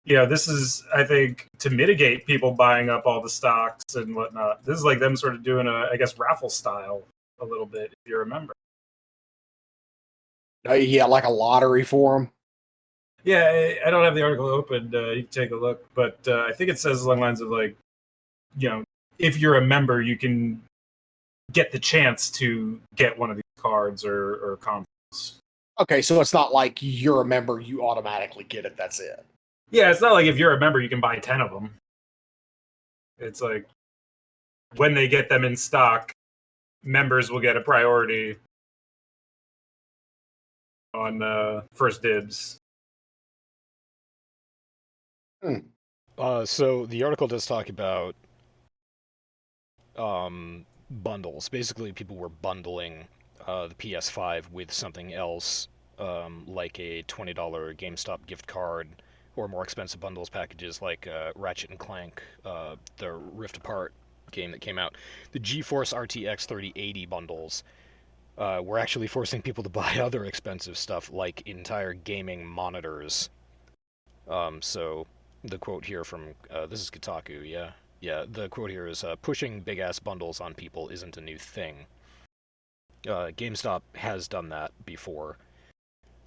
yeah, this is, I think, to mitigate people buying up all the stocks and whatnot. This is like them sort of doing a, I guess, raffle style a little bit, if you remember. Yeah, like a lottery for them. Yeah, I don't have the article open. You can take a look, but I think it says along the lines of, like, you know, if you're a member, you can get the chance to get one of these cards or consoles. Okay, so it's not like you're a member, you automatically get it. That's it. Yeah, it's not like if you're a member, you can buy 10 of them. It's like when they get them in stock, members will get a priority on first dibs. So the article does talk about bundles. Basically, people were bundling the PS5 with something else, like a $20 GameStop gift card, or more expensive bundles packages like Ratchet and Clank, the Rift Apart game that came out. The GeForce RTX 3080 bundles were actually forcing people to buy other expensive stuff like entire gaming monitors. So the quote here from this is Kotaku. Yeah. The quote here is pushing big ass bundles on people isn't a new thing. GameStop has done that before.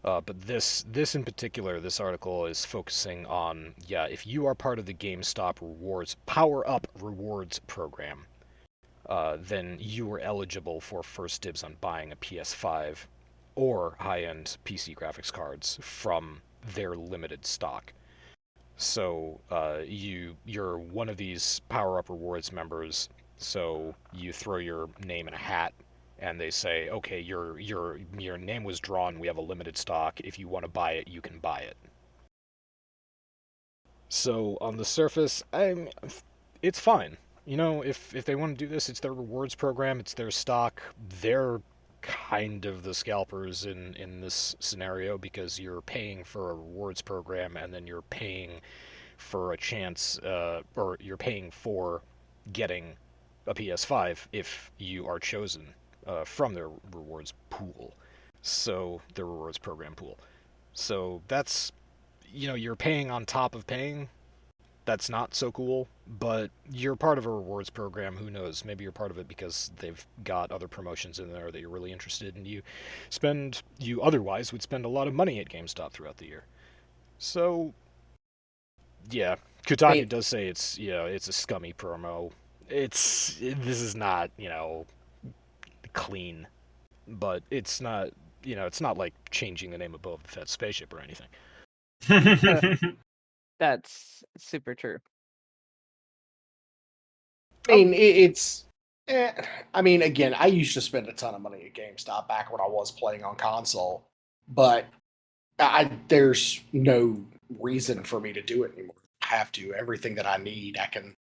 But this in particular, this article is focusing on, if you are part of the GameStop rewards, Power Up rewards program, then you are eligible for first dibs on buying a PS5 or high-end PC graphics cards from their limited stock. So you're one of these Power Up rewards members, so you throw your name in a hat, and they say, okay, your name was drawn, we have a limited stock, if you want to buy it, you can buy it. So on the surface, it's fine. You know, if they want to do this, it's their rewards program, it's their stock, they're kind of the scalpers in this scenario, because you're paying for a rewards program, and then you're paying for a chance, or you're paying for getting a PS5 if you are chosen from their rewards pool. So, the rewards program pool. So, that's, you're paying on top of paying. That's not so cool, but you're part of a rewards program. Who knows? Maybe you're part of it because they've got other promotions in there that you're really interested in. You otherwise would spend a lot of money at GameStop throughout the year. So, yeah, Kotaku does say it's a scummy promo. This is not clean, but it's not like changing the name of Boba Fett's spaceship or anything. That's super true. I mean, it's. I mean, again, I used to spend a ton of money at GameStop back when I was playing on console, but there's no reason for me to do it anymore. I have to. Everything that I need, I can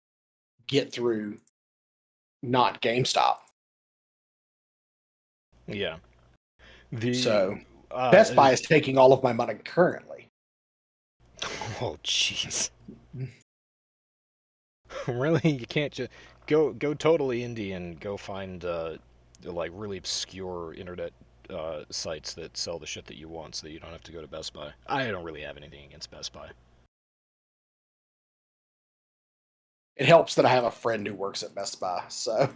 get through not GameStop. Yeah. So Best Buy is taking all of my money currently. Oh, jeez. Really? You can't just go totally indie and go find like really obscure internet sites that sell the shit that you want, so that you don't have to go to Best Buy. I don't really have anything against Best Buy. It helps that I have a friend who works at Best Buy, so.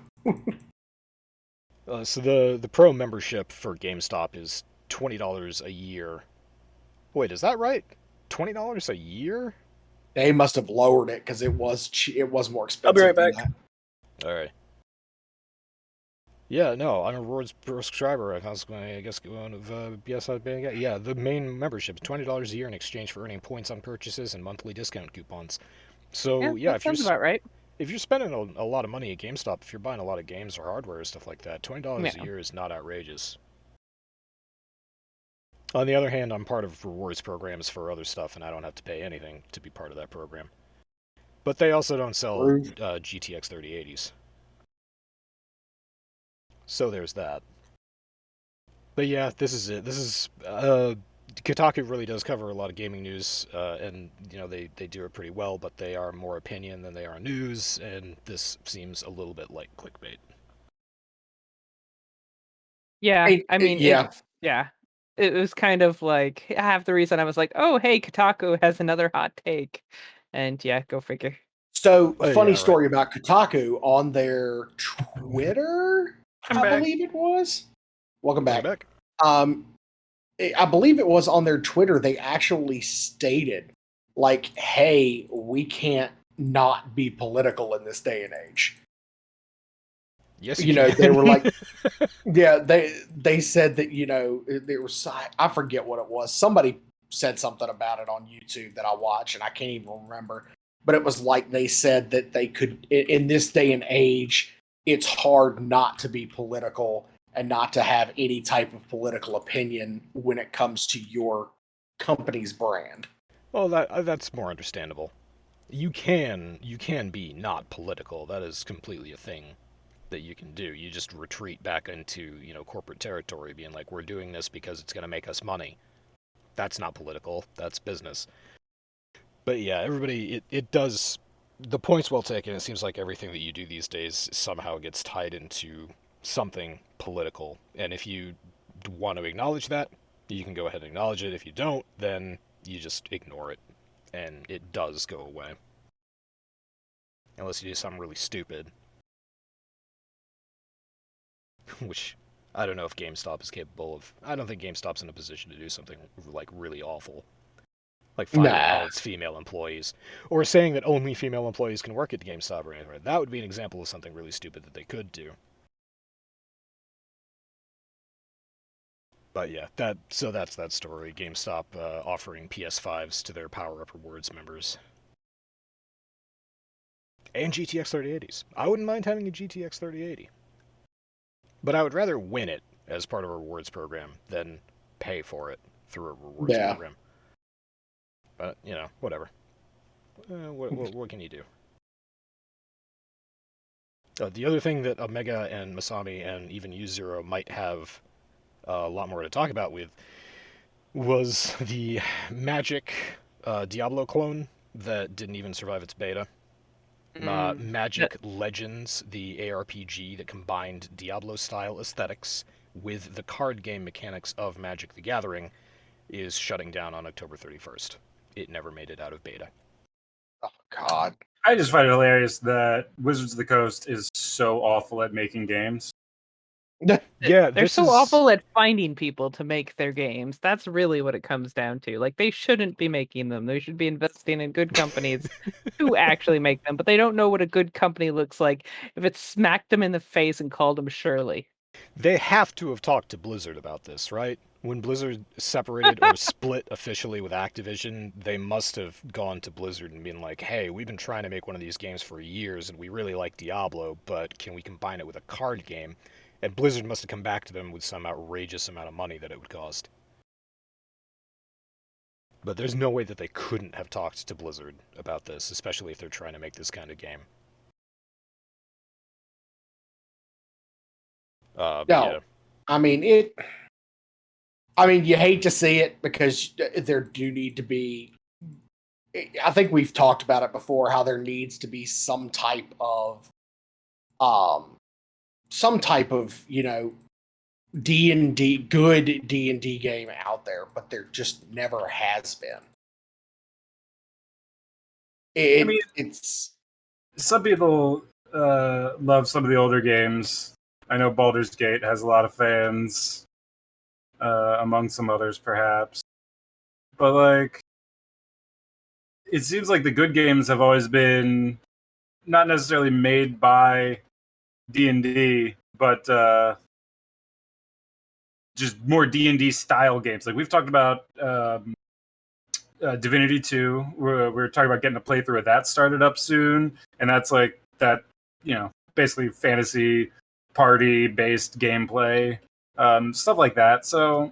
So the pro membership for GameStop is $20 a year. Wait, is that right? $20 a year? They must have lowered it because it was more expensive. I'll be right back. All right. Yeah, no, I'm a rewards subscriber. I guess one of yes, I've been. Yeah, the main membership is $20 a year in exchange for earning points on purchases and monthly discount coupons. So yeah, that sounds about right. If you're spending a lot of money at GameStop, if you're buying a lot of games or hardware or stuff like that, $20 a year is not outrageous. On the other hand, I'm part of rewards programs for other stuff, and I don't have to pay anything to be part of that program. But they also don't sell GTX 3080s. So there's that. But yeah, this is it. This is Kotaku really does cover a lot of gaming news, and they do it pretty well, but they are more opinion than they are news, and this seems a little bit like clickbait. Yeah, I mean, it was kind of like half the reason I was like, oh, hey, Kotaku has another hot take, and yeah, go figure. So, a funny story about Kotaku on their Twitter, I believe it was. Welcome back. I believe it was on their Twitter, they actually stated, like, hey, we can't not be political in this day and age. Yes, they were like, yeah, they said that, there was, I forget what it was. Somebody said something about it on YouTube that I watched, and I can't even remember. But it was like they said that they could, in this day and age, it's hard not to be political and not to have any type of political opinion when it comes to your company's brand. Well, that's more understandable. You can be not political. That is completely a thing that you can do. You just retreat back into, corporate territory, being like, we're doing this because it's going to make us money. That's not political. That's business. But yeah, everybody, it does, the point's well taken. It seems like everything that you do these days somehow gets tied into something political. And if you want to acknowledge that, you can go ahead and acknowledge it. If you don't, then you just ignore it. and it does go away. Unless you do something really stupid. Which, I don't know if GameStop is capable of... I don't think GameStop's in a position to do something, like, really awful. Like firing all its female employees. Or saying that only female employees can work at GameStop or anything. That would be an example of something really stupid that they could do. But yeah, that's that story. GameStop offering PS5s to their power-up rewards members. And GTX 3080s. I wouldn't mind having a GTX 3080. But I would rather win it as part of a rewards program than pay for it through a rewards program. But, you know, whatever. What can you do? The other thing that Omega and Masami and even U0 might have a lot more to talk about with was the Magic Diablo clone that didn't even survive its beta. Magic Legends, the ARPG that combined Diablo-style aesthetics with the card game mechanics of Magic the Gathering, is shutting down on October 31st. It never made it out of beta. Oh, God. I just find it hilarious that Wizards of the Coast is so awful at making games. Yeah, they're so awful at finding people to make their games. That's really what it comes down to. Like, they shouldn't be making them. They should be investing in good companies who actually make them. But they don't know what a good company looks like if it smacked them in the face and called them Shirley. They have to have talked to Blizzard about this, right? When Blizzard separated or split officially with Activision, they must have gone to Blizzard and been like, hey, we've been trying to make one of these games for years, and we really like Diablo, but can we combine it with a card game? And Blizzard must have come back to them with some outrageous amount of money that it would cost. But there's no way that they couldn't have talked to Blizzard about this, especially if they're trying to make this kind of game. No, yeah. I mean, you hate to see it because there do need to be... I think we've talked about it before, how there needs to be some type of, you know, D&D, good D&D game out there, but there just never has been. It's some people love some of the older games. I know Baldur's Gate has a lot of fans, among some others, perhaps. But like, it seems like the good games have always been not necessarily made by D&D, but just more D&D style games. Like we've talked about Divinity 2. We're talking about getting a playthrough of that started up soon, and that's like that, you know, basically fantasy party based gameplay, stuff like that. So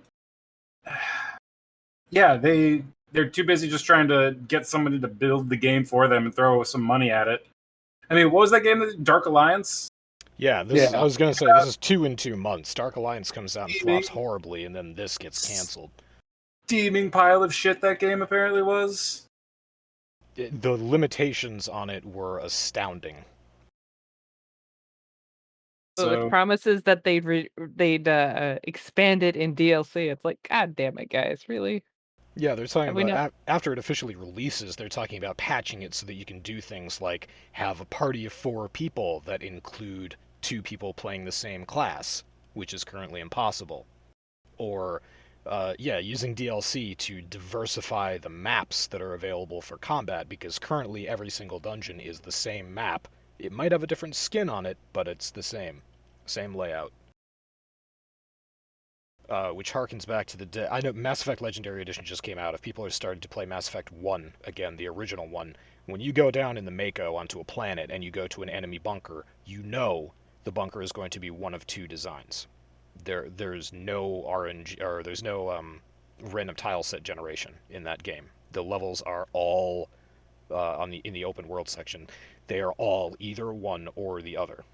yeah, they're too busy just trying to get somebody to build the game for them and throw some money at it. I mean, what was that game? Dark Alliance? Yeah, I was going to say, this is 2 in 2 months. Dark Alliance comes out and flops horribly, and then this gets canceled. Steaming pile of shit that game apparently was. The limitations on it were astounding. So with promises that they'd expand it in DLC, it's like, God damn it, guys, really? Yeah, they're talking about, after it officially releases, they're talking about patching it so that you can do things like have a party of 4 people that include 2 people playing the same class, which is currently impossible. Or, using DLC to diversify the maps that are available for combat, because currently every single dungeon is the same map. It might have a different skin on it, but it's the same layout. Which harkens back to I know Mass Effect Legendary Edition just came out. If people are starting to play Mass Effect 1 again, the original one, when you go down in the Mako onto a planet and you go to an enemy bunker, you know the bunker is going to be one of 2 designs. There's no RNG, or there's no random tile set generation in that game. The levels are all in the open world section. They are all either one or the other.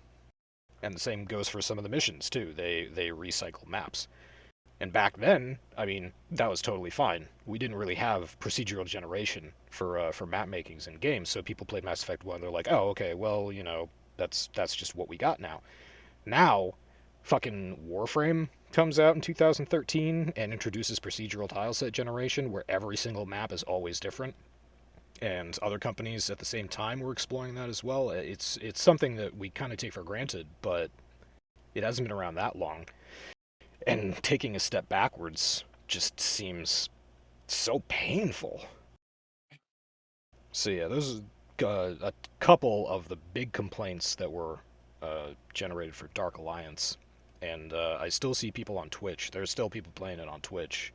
And the same goes for some of the missions too. They recycle maps. And back then, I mean, that was totally fine. We didn't really have procedural generation for map makings in games, so people played Mass Effect 1, they're like, oh, okay, well, you know, that's just what we got now. Now, fucking Warframe comes out in 2013 and introduces procedural tileset generation where every single map is always different. and other companies at the same time were exploring that as well. It's something that we kind of take for granted, but it hasn't been around that long. And taking a step backwards just seems so painful. So yeah, those are a couple of the big complaints that were generated for Dark Alliance. And I still see people on Twitch. There's still people playing it on Twitch.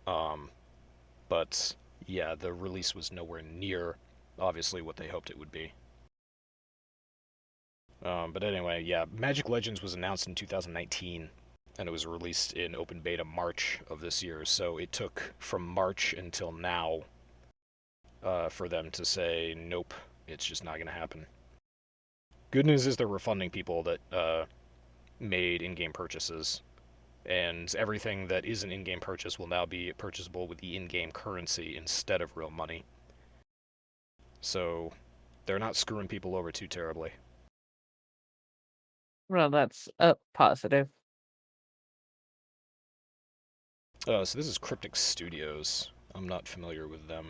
But yeah, the release was nowhere near, obviously, what they hoped it would be. But anyway, yeah, Magic Legends was announced in 2019, and it was released in open beta March of this year. So it took from March until now for them to say, nope, it's just not going to happen. Good news is they're refunding people that made in-game purchases, and everything that is an in-game purchase will now be purchasable with the in-game currency instead of real money. So they're not screwing people over too terribly. Well, that's a positive. So this is Cryptic Studios. I'm not familiar with them.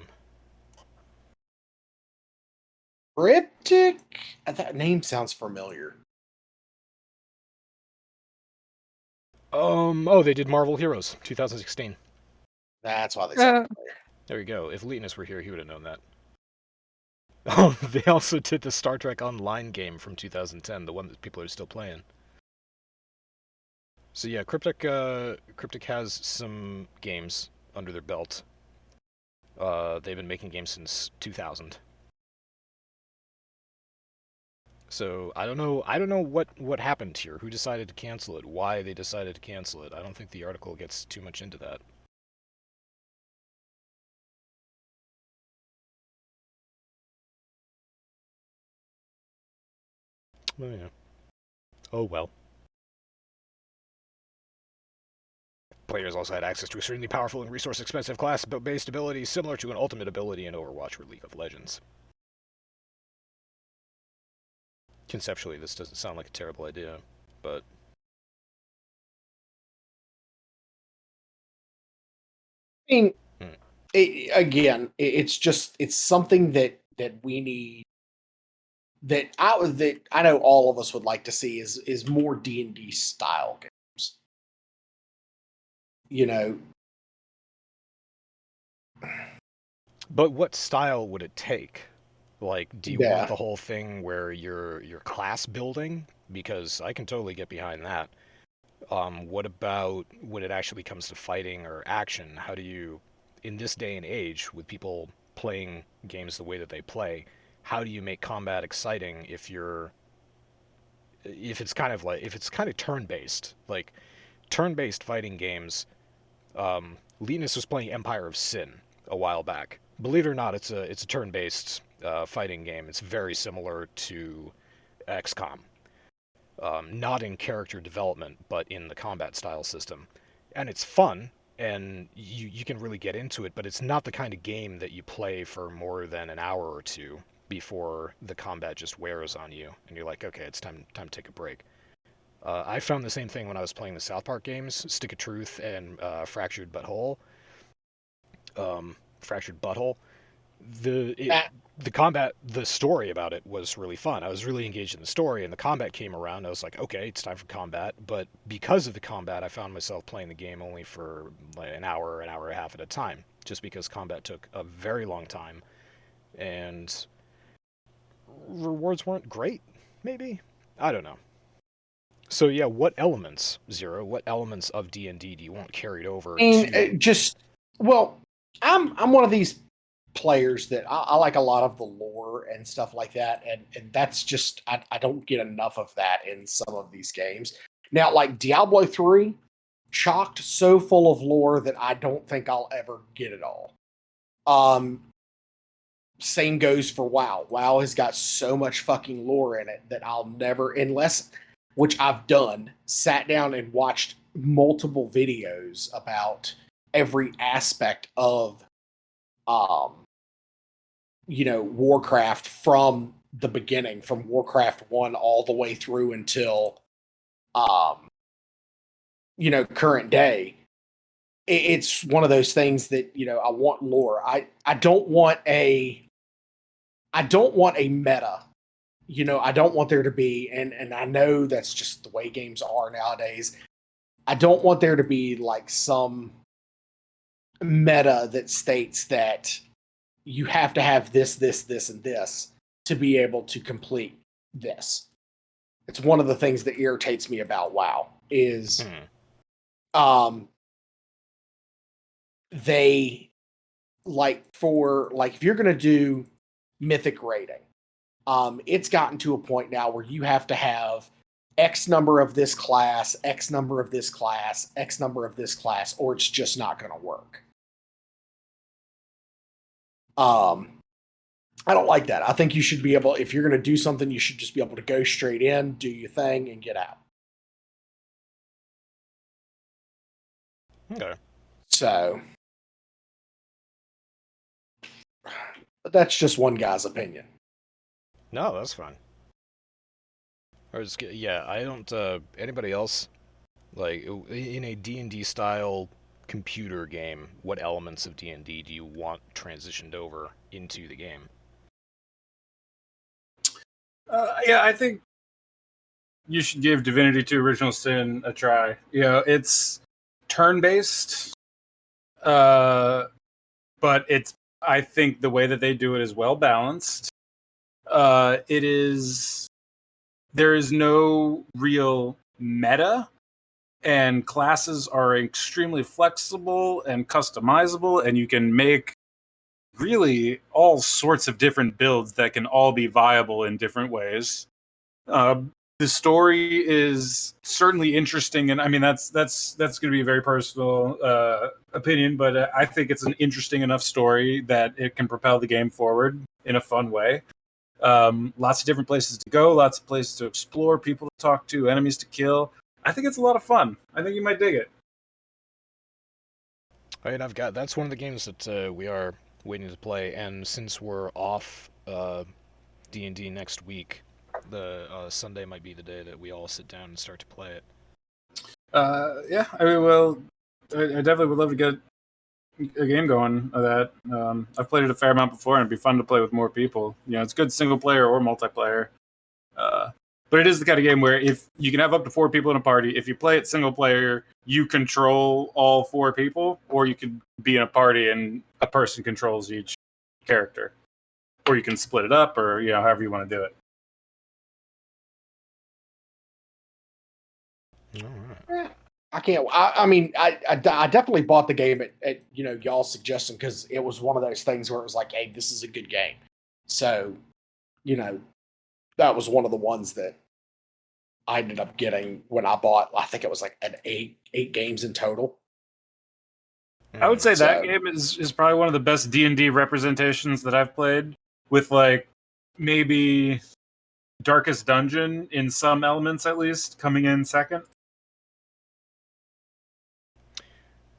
Cryptic? That name sounds familiar. Oh, they did Marvel Heroes 2016. That's why they sound familiar. There you go. If Leetness were here, he would have known that. Oh, they also did the Star Trek Online game from 2010, the one that people are still playing. So yeah, Cryptic has some games under their belt. They've been making games since 2000. So I don't know what happened here. Who decided to cancel it? Why they decided to cancel it? I don't think the article gets too much into that. Oh yeah. Oh well. Players also had access to extremely powerful and resource-expensive class-based abilities similar to an ultimate ability in Overwatch or League of Legends. Conceptually, this doesn't sound like a terrible idea, but... I mean, it's something that we need, that I know all of us would like to see is more D&D style games. You know. But what style would it take? Like, do you Yeah. want the whole thing where you're class building? Because I can totally get behind that. What about when it actually comes to fighting or action? How do you, in this day and age, with people playing games the way that they play, how do you make combat exciting if it's kind of turn-based? Like, turn-based fighting games, Linus was playing Empire of Sin a while back. Believe it or not, it's a turn-based fighting game. It's very similar to XCOM. Not in character development, but in the combat style system. And it's fun, and you can really get into it, but it's not the kind of game that you play for more than an hour or two before the combat just wears on you, and you're like, okay, it's time to take a break. I found the same thing when I was playing the South Park games, Stick of Truth and Fractured Butthole. Fractured Butthole. The combat, the story about it was really fun. I was really engaged in the story, and the combat came around. I was like, okay, it's time for combat. But because of the combat, I found myself playing the game only for like an hour and a half at a time, just because combat took a very long time, and rewards weren't great, maybe? I don't know. So yeah, what elements, Zero, what elements of D&D do you want carried over Well, I'm one of these players that I like a lot of the lore and stuff like that, and that's just I don't get enough of that in some of these games. Now, like Diablo 3, chocked so full of lore that I don't think I'll ever get it all. Same goes for WoW. WoW has got so much fucking lore in it that I'll never, unless, which I've done, sat down and watched multiple videos about every aspect of Warcraft from the beginning, from Warcraft 1 all the way through until current day. it's one of those things that, I want lore. I don't want a meta. I don't want there to be, and I know that's just the way games are nowadays. I don't want there to be like some meta that states that you have to have this, and this to be able to complete this. It's one of the things that irritates me about WoW is they if you're gonna do mythic rating, it's gotten to a point now where you have to have X number of this class, X number of this class, X number of this class, or it's just not gonna work. I don't like that. I think you should be able, if you're going to do something, you should just be able to go straight in, do your thing, and get out. Okay. So, but that's just one guy's opinion. No, that's fine. I don't, anybody else, like, in a D&D style computer game, what elements of D&D do you want transitioned over into the game? I think you should give Divinity 2 Original Sin a try. It's turn-based, but I think the way that they do it is well-balanced. There is no real meta, and classes are extremely flexible and customizable, and you can make really all sorts of different builds that can all be viable in different ways. The story is certainly interesting, and I mean that's going to be a very personal opinion, but I think it's an interesting enough story that it can propel the game forward in a fun way. Lots of different places to go, lots of places to explore, people to talk to, enemies to kill. I think it's a lot of fun. I think you might dig it. All right, that's one of the games that we are waiting to play, and since we're off D&D next week, the Sunday might be the day that we all sit down and start to play it. Yeah, I mean, well, I definitely would love to get a game going of that. I've played it a fair amount before, and it'd be fun to play with more people. It's good single player or multiplayer. But it is the kind of game where if you can have up to 4 people in a party, if you play it single player, you control all 4 people, or you could be in a party and a person controls each character. Or you can split it up, or however you want to do it. All right. I can't. I mean, I definitely bought the game at y'all's suggestion, because it was one of those things where it was like, hey, this is a good game. So, that was one of the ones that I ended up getting when I bought. I think it was like an 8 games in total. I would say that game is probably one of the best D&D representations that I've played, with like maybe Darkest Dungeon in some elements at least coming in second.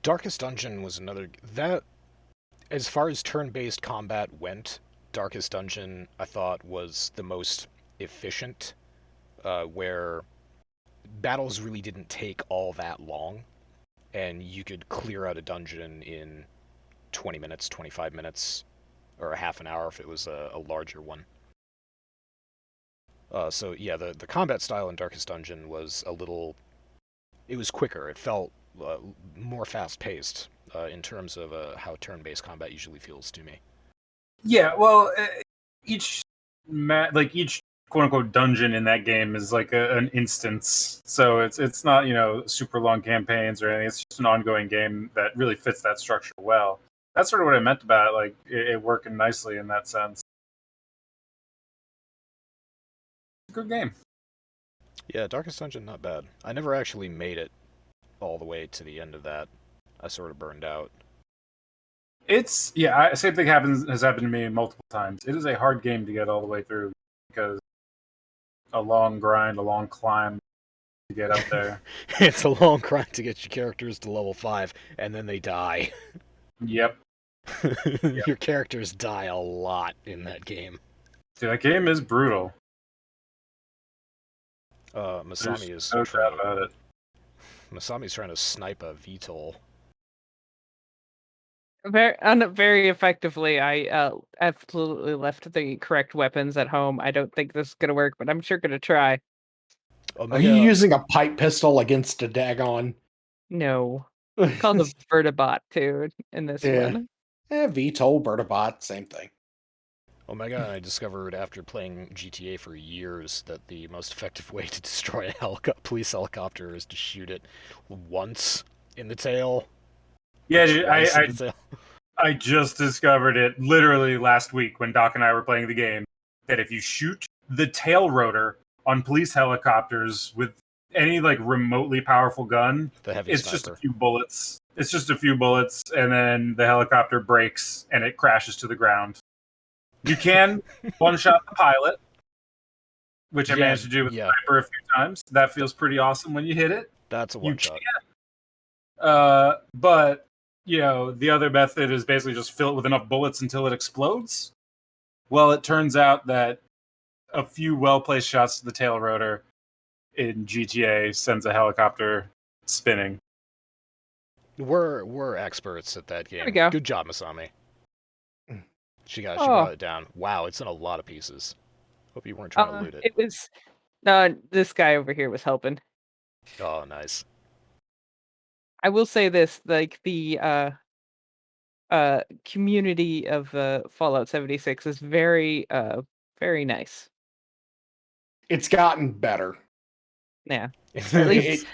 Darkest Dungeon was another that, as far as turn-based combat went, Darkest Dungeon I thought was the most efficient, where battles really didn't take all that long, and you could clear out a dungeon in 20 minutes, 25 minutes, or a half an hour if it was a larger one. So yeah, the combat style in Darkest Dungeon was it was quicker. It felt more fast-paced in terms of how turn-based combat usually feels to me. Yeah, well, each quote-unquote dungeon in that game is like an instance, so it's not super long campaigns or anything. It's just an ongoing game that really fits that structure well. That's sort of what I meant about it, like it working nicely in that sense. Good game. Yeah, Darkest Dungeon, not bad. I never actually made it all the way to the end of that. I sort of burned out. Same thing has happened to me multiple times. It is a hard game to get all the way through, because a long grind, a long climb to get up there. It's a long grind to get your characters to level 5, and then they die. Yep. Your characters die a lot in that game. Dude, that game is brutal. Masami is no doubt about it. Masami's trying to snipe a VTOL. very effectively. I absolutely left the correct weapons at home. I don't think this is gonna work, but I'm sure gonna try. Are you using a pipe pistol against a dagon? No, it's called a vertibot too in this one. VTOL, Bertabot, same thing. Omega and I discovered after playing GTA for years that the most effective way to destroy a police helicopter is to shoot it once in the tail. Yeah, I just discovered it literally last week when Doc and I were playing the game, that if you shoot the tail rotor on police helicopters with any like remotely powerful gun, it's sniper. just a few bullets. It's just a few bullets, and then the helicopter breaks and it crashes to the ground. You can one-shot the pilot, which I managed to do with the sniper a few times. That feels pretty awesome when you hit it. That's a one-shot. But the other method is basically just fill it with enough bullets until it explodes. Well, it turns out that a few well-placed shots to the tail rotor in GTA sends a helicopter spinning. We're experts at that game. There we go. Good job, Masami. She brought it down. Wow, it's in a lot of pieces. Hope you weren't trying to loot it. It was this guy over here was helping. Oh, nice. I will say this, like the community of Fallout 76 is very very nice. It's gotten better. Yeah. At least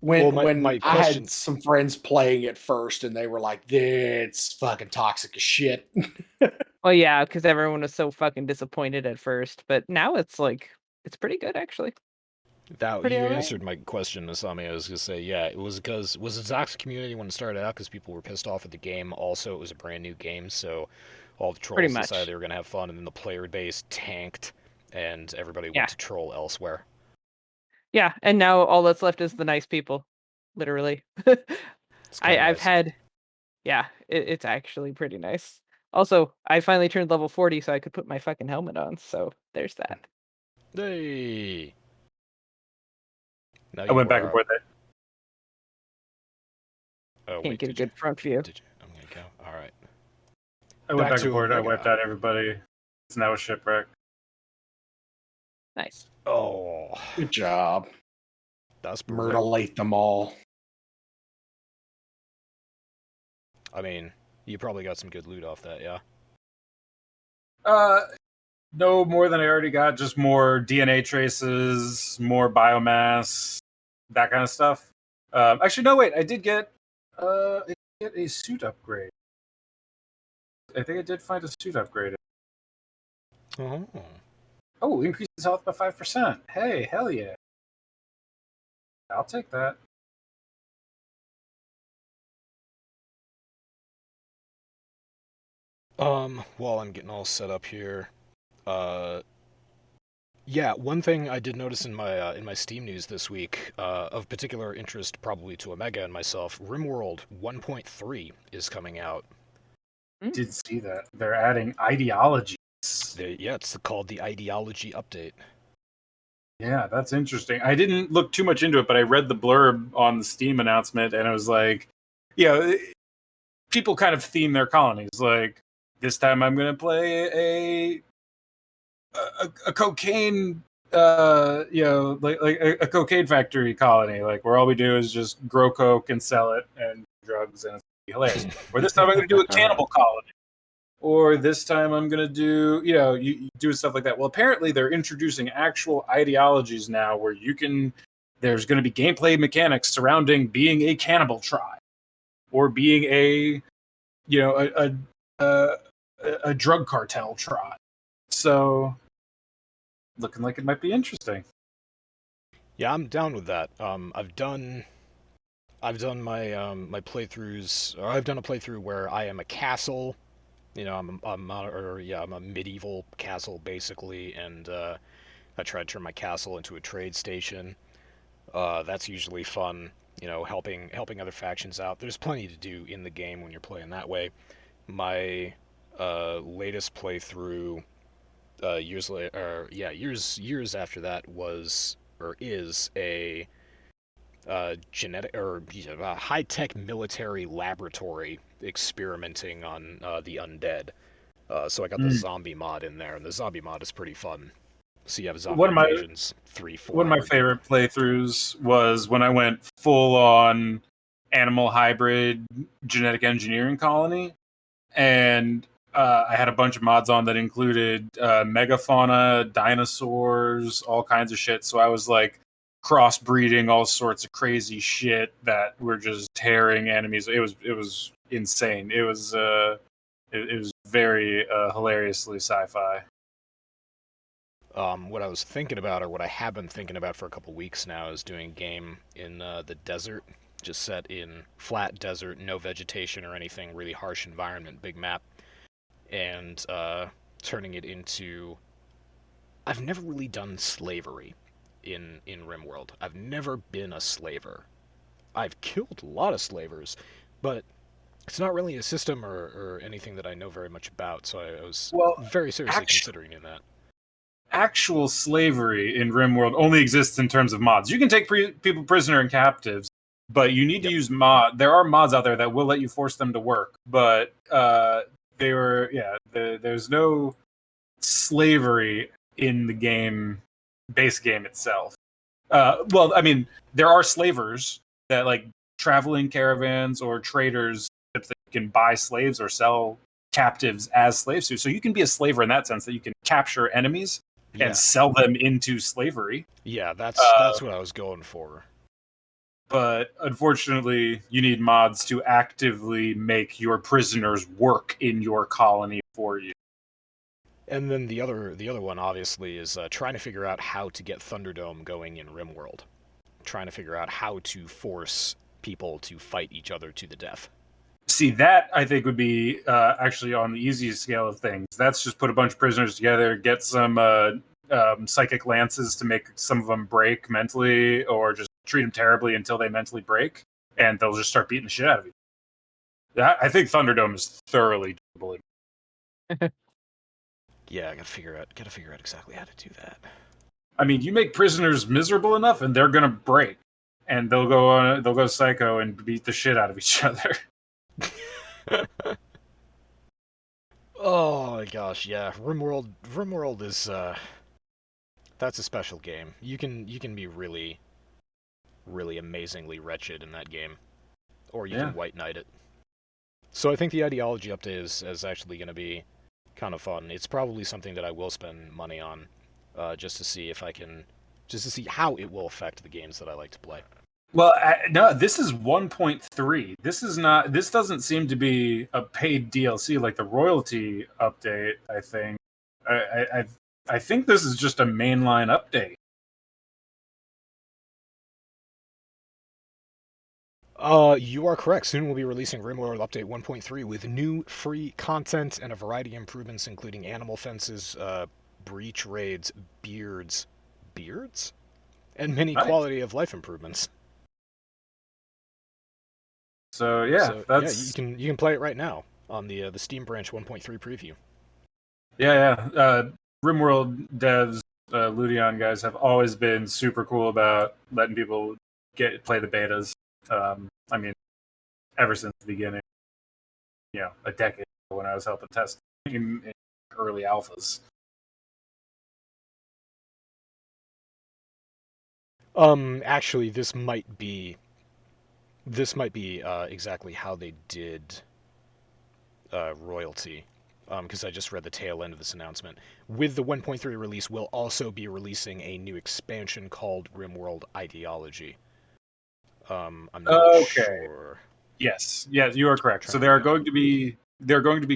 when I had some friends playing it first and they were like, it's fucking toxic as shit. Well, yeah, because everyone was so fucking disappointed at first, but now it's pretty good actually. You answered my question, Masami. I was going to say, it was the toxic community when it started out because people were pissed off at the game. Also, it was a brand new game, so all the trolls decided they were going to have fun, and then the player base tanked, and everybody went to troll elsewhere. Yeah, and now all that's left is the nice people, literally. I've had, it's actually pretty nice. Also, I finally turned level 40, so I could put my fucking helmet on. So there's that. Hey. I went back and forth. Can't get a good front view. I'm gonna go. All right. I went back and forth. I wiped out everybody. It's now a shipwreck. Nice. Oh, good job. That's mutilate them all. I mean, you probably got some good loot off that, yeah? No more than I already got. Just more DNA traces, more biomass, that kind of stuff. Actually, no, wait. I did get a suit upgrade. I think I did find a suit upgrade. Oh, increases health by 5%. Hey, hell yeah. I'll take that. While I'm getting all set up here, one thing I did notice in my Steam news this week, of particular interest probably to Omega and myself, RimWorld 1.3 is coming out. Did see that. They're adding ideologies. It's called the Ideology Update. Yeah, that's interesting. I didn't look too much into it, but I read the blurb on the Steam announcement, and it was like, people kind of theme their colonies. Like, this time I'm going to play a cocaine, like a cocaine factory colony, like where all we do is just grow coke and sell it and drugs, and it's hilarious. Or this time I'm going to do a cannibal colony. Or this time I'm going to do, you do stuff like that. Well, apparently they're introducing actual ideologies now where there's going to be gameplay mechanics surrounding being a cannibal tribe or being a drug cartel tribe. So, looking like it might be interesting. Yeah, I'm down with that. I've done my my playthroughs. Or I've done a playthrough where I am a castle. I'm a medieval castle basically, and I try to turn my castle into a trade station. That's usually fun. Helping other factions out. There's plenty to do in the game when you're playing that way. My latest playthrough, years after that is a high-tech military laboratory experimenting on the undead. So I got the zombie mod in there, and the zombie mod is pretty fun. So you have zombie invasions, 3-4 One of my favorite playthroughs was when I went full on animal hybrid genetic engineering colony, and I had a bunch of mods on that included megafauna, dinosaurs, all kinds of shit. So I was like crossbreeding all sorts of crazy shit that were just tearing enemies. It was insane. It was very hilariously sci-fi. What I was thinking about, or what I have been thinking about for a couple weeks now, is doing a game in the desert, just set in flat desert, no vegetation or anything, really harsh environment, big map, and turning it into... I've never really done slavery in RimWorld. I've never been a slaver. I've killed a lot of slavers, but it's not really a system or anything that I know very much about, so I was very seriously considering doing that. Actual slavery in RimWorld only exists in terms of mods. You can take people prisoner and captives, but you need to use mod. There are mods out there that will let you force them to work, but there's no slavery in the base game itself. Well, I mean, there are slavers that like traveling caravans or traders that can buy slaves or sell captives as slaves to. So you can be a slaver in that sense, that you can capture enemies and sell them into slavery. Yeah, that's what I was going for. But unfortunately, you need mods to actively make your prisoners work in your colony for you. And then the other one, obviously, is trying to figure out how to get Thunderdome going in RimWorld. Trying to figure out how to force people to fight each other to the death. See, that I think would be actually on the easiest scale of things. That's just put a bunch of prisoners together, get some psychic lances to make some of them break mentally, or just treat them terribly until they mentally break, and they'll just start beating the shit out of you. I think Thunderdome is thoroughly doable. Yeah, I gotta figure out exactly how to do that. I mean, you make prisoners miserable enough, and they're gonna break, and they'll go psycho and beat the shit out of each other. Oh my gosh, yeah. RimWorld is that's a special game. You can be really, really amazingly wretched in that game, or you can White Knight it. So I think the ideology update is actually going to be kind of fun. It's probably something that I will spend money on, just to see how it will affect the games that I like to play. Well, no, this is 1.3. This doesn't seem to be a paid DLC like the royalty update, I think. I think this is just a mainline update. You are correct. Soon we'll be releasing RimWorld Update 1.3 with new free content and a variety of improvements, including animal fences, breach raids, beards, and many quality of life improvements. So that's you can play it right now on the Steam Branch 1.3 preview. Yeah. RimWorld devs, Ludion guys have always been super cool about letting people play the betas. I mean, ever since the beginning, a decade ago when I was helping test in early alphas. Actually, this might be exactly how they did royalty, because I just read the tail end of this announcement. With the 1.3 release, we'll also be releasing a new expansion called RimWorld Ideology. I'm not sure. Yes, you are correct. So there are going to be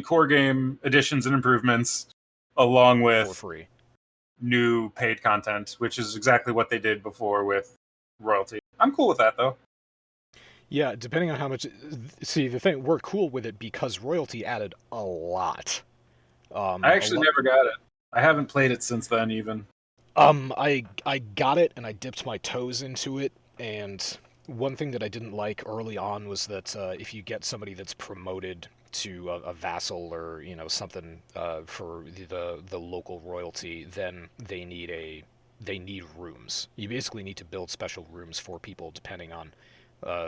core game additions and improvements, along with for free new paid content, which is exactly what they did before with royalty. I'm cool with that, though. Yeah, depending on how much... See, the thing, we're cool with it because royalty added a lot. I actually never got it. I haven't played it since then, even. I got it, and I dipped my toes into it, and one thing that I didn't like early on was that if you get somebody that's promoted to a vassal or something for the local royalty, then they need they need rooms. You basically need to build special rooms for people depending on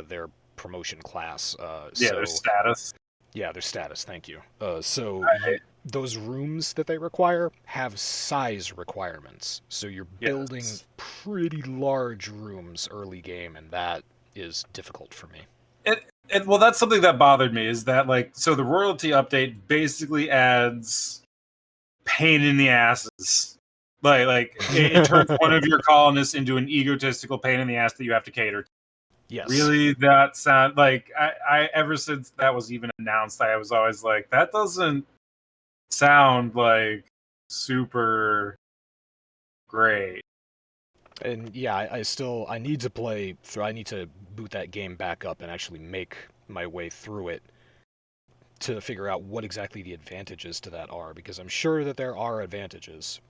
their promotion class. Their status. Yeah, their status. Thank you. Those rooms that they require have size requirements. So you're building pretty large rooms early game, and that is difficult for me. Well, that's something that bothered me, is that, like, so the royalty update basically adds pain in the asses. Like it turns one of your colonists into an egotistical pain in the ass that you have to cater to. Yes. Really, that sound like I ever since that was even announced, I was always like, that doesn't sound like super great. And yeah, I need to play through. I need to boot that game back up and actually make my way through it to figure out what exactly the advantages to that are, because I'm sure that there are advantages.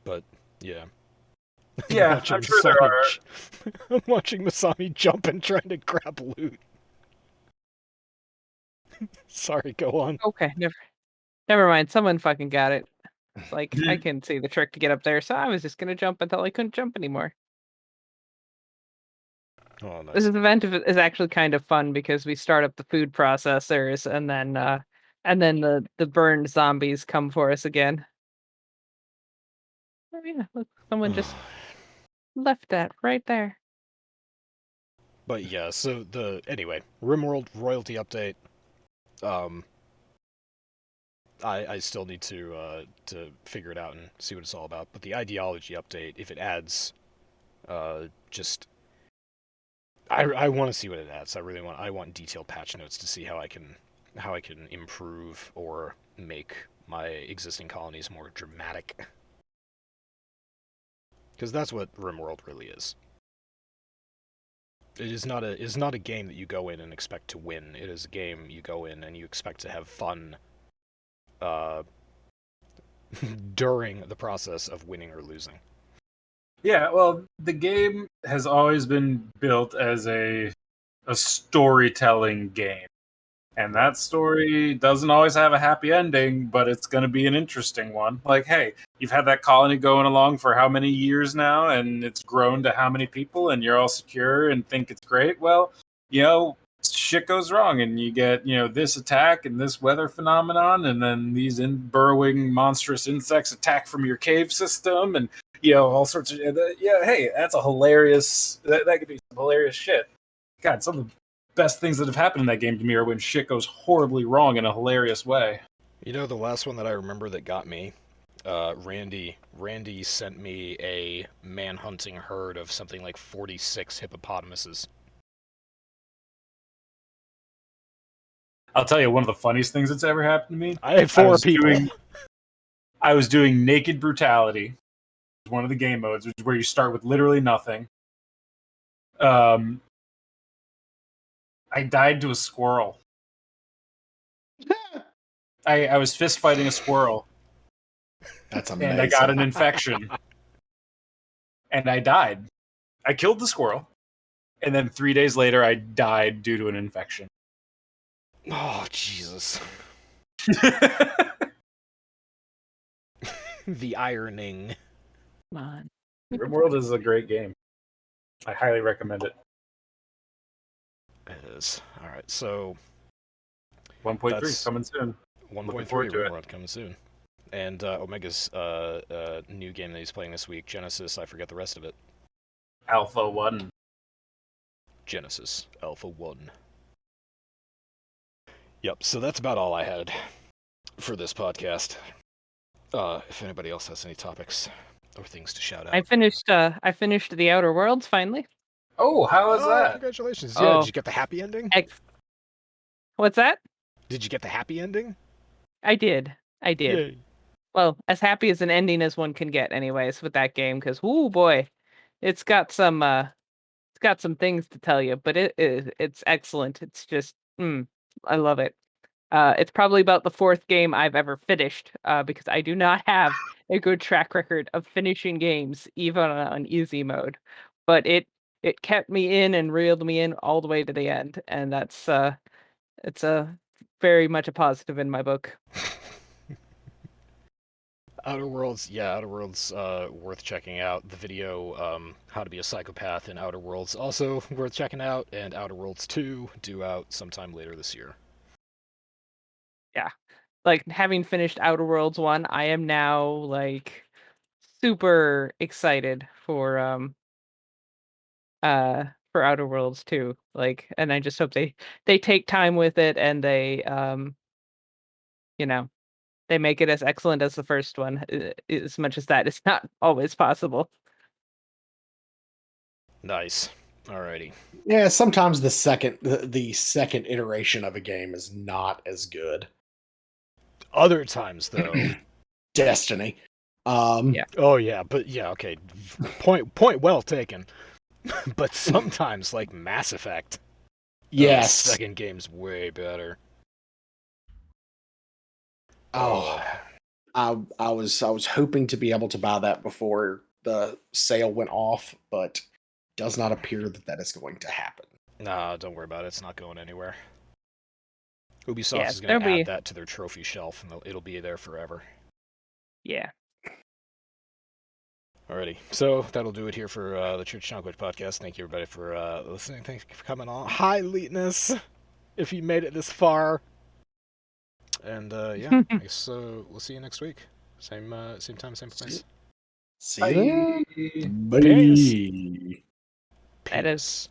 But yeah. Yeah, I'm sure there are. I'm watching Masami jump and trying to grab loot. Sorry, go on. Okay, never mind. Someone fucking got it. It's like, I can see the trick to get up there, so I was just gonna jump until I couldn't jump anymore. Oh, nice. This event is actually kind of fun because we start up the food processors, and then the burned zombies come for us again. Oh yeah, look, someone just left that right there. But yeah, so anyway, RimWorld royalty update. I still need to figure it out and see what it's all about. But the ideology update, if it adds, I want to see what it adds. I want detailed patch notes to see how I can improve or make my existing colonies more dramatic. Because that's what RimWorld really is. It is not a game that you go in and expect to win. It is a game you go in and you expect to have fun during the process of winning or losing. Yeah, well, the game has always been built as a storytelling game. And that story doesn't always have a happy ending, but it's going to be an interesting one. Like, hey, you've had that colony going along for how many years now, and it's grown to how many people, and you're all secure and think it's great. Well, shit goes wrong, and you get, this attack and this weather phenomenon, and then these burrowing monstrous insects attack from your cave system, and, all sorts of... hey, that's a hilarious... That could be some hilarious shit. God, some of the best things that have happened in that game to me are when shit goes horribly wrong in a hilarious way. The last one that I remember that got me, Randy sent me a man-hunting herd of something like 46 hippopotamuses. I'll tell you, one of the funniest things that's ever happened to me. I had 4 people. I was doing Naked Brutality, one of the game modes, which is where you start with literally nothing. I died to a squirrel. I was fist fighting a squirrel. That's amazing. And I got an infection. And I died. I killed the squirrel. And then 3 days later, I died due to an infection. Oh, Jesus. The ironing. Come on. RimWorld is a great game. I highly recommend it. It is. Alright, so... 1.3 coming soon. 1.3 RimWorld coming soon. And Omega's new game that he's playing this week, Genesis, I forget the rest of it. Alpha 1. Genesis, Alpha 1. Yep, so that's about all I had for this podcast. If anybody else has any topics or things to shout out. I finished The Outer Worlds finally. Oh, how was that? Congratulations. Yeah, did you get the happy ending? What's that? Did you get the happy ending? I did. Yay. Well, as happy as an ending as one can get anyways with that game, because oh boy, it's got some things to tell you, but it's excellent. It's just I love it. It's probably about the 4th game I've ever finished, because I do not have a good track record of finishing games, even on easy mode. But it kept me in and reeled me in all the way to the end, and that's it's very much a positive in my book. Outer Worlds, Outer Worlds, worth checking out. The video, How to Be a Psychopath in Outer Worlds, also worth checking out, and Outer Worlds 2 due out sometime later this year. Yeah. Like, having finished Outer Worlds 1, I am now, like, super excited for Outer Worlds 2. Like, and I just hope they take time with it and they, you know, they make it as excellent as the first one, as much as that is not always possible. Nice. Alrighty. Yeah, sometimes the second iteration of a game is not as good. Other times, though. Destiny. Yeah. Oh yeah, but yeah, okay. Point well taken. But sometimes, like Mass Effect, the Yes. second game's way better. Oh, I was hoping to be able to buy that before the sale went off, but does not appear that is going to happen. Nah, don't worry about it. It's not going anywhere. Ubisoft Yeah, is going to there'll add be- that to their trophy shelf, and it'll be there forever. Yeah. Alrighty, so that'll do it here for the Church of Chonkwij podcast. Thank you, everybody, for listening. Thanks for coming on. Hi, Leetness, if you made it this far. And yeah, I guess we'll see you next week. Same time, same place. See you then. Bye. Bye. Peace. That is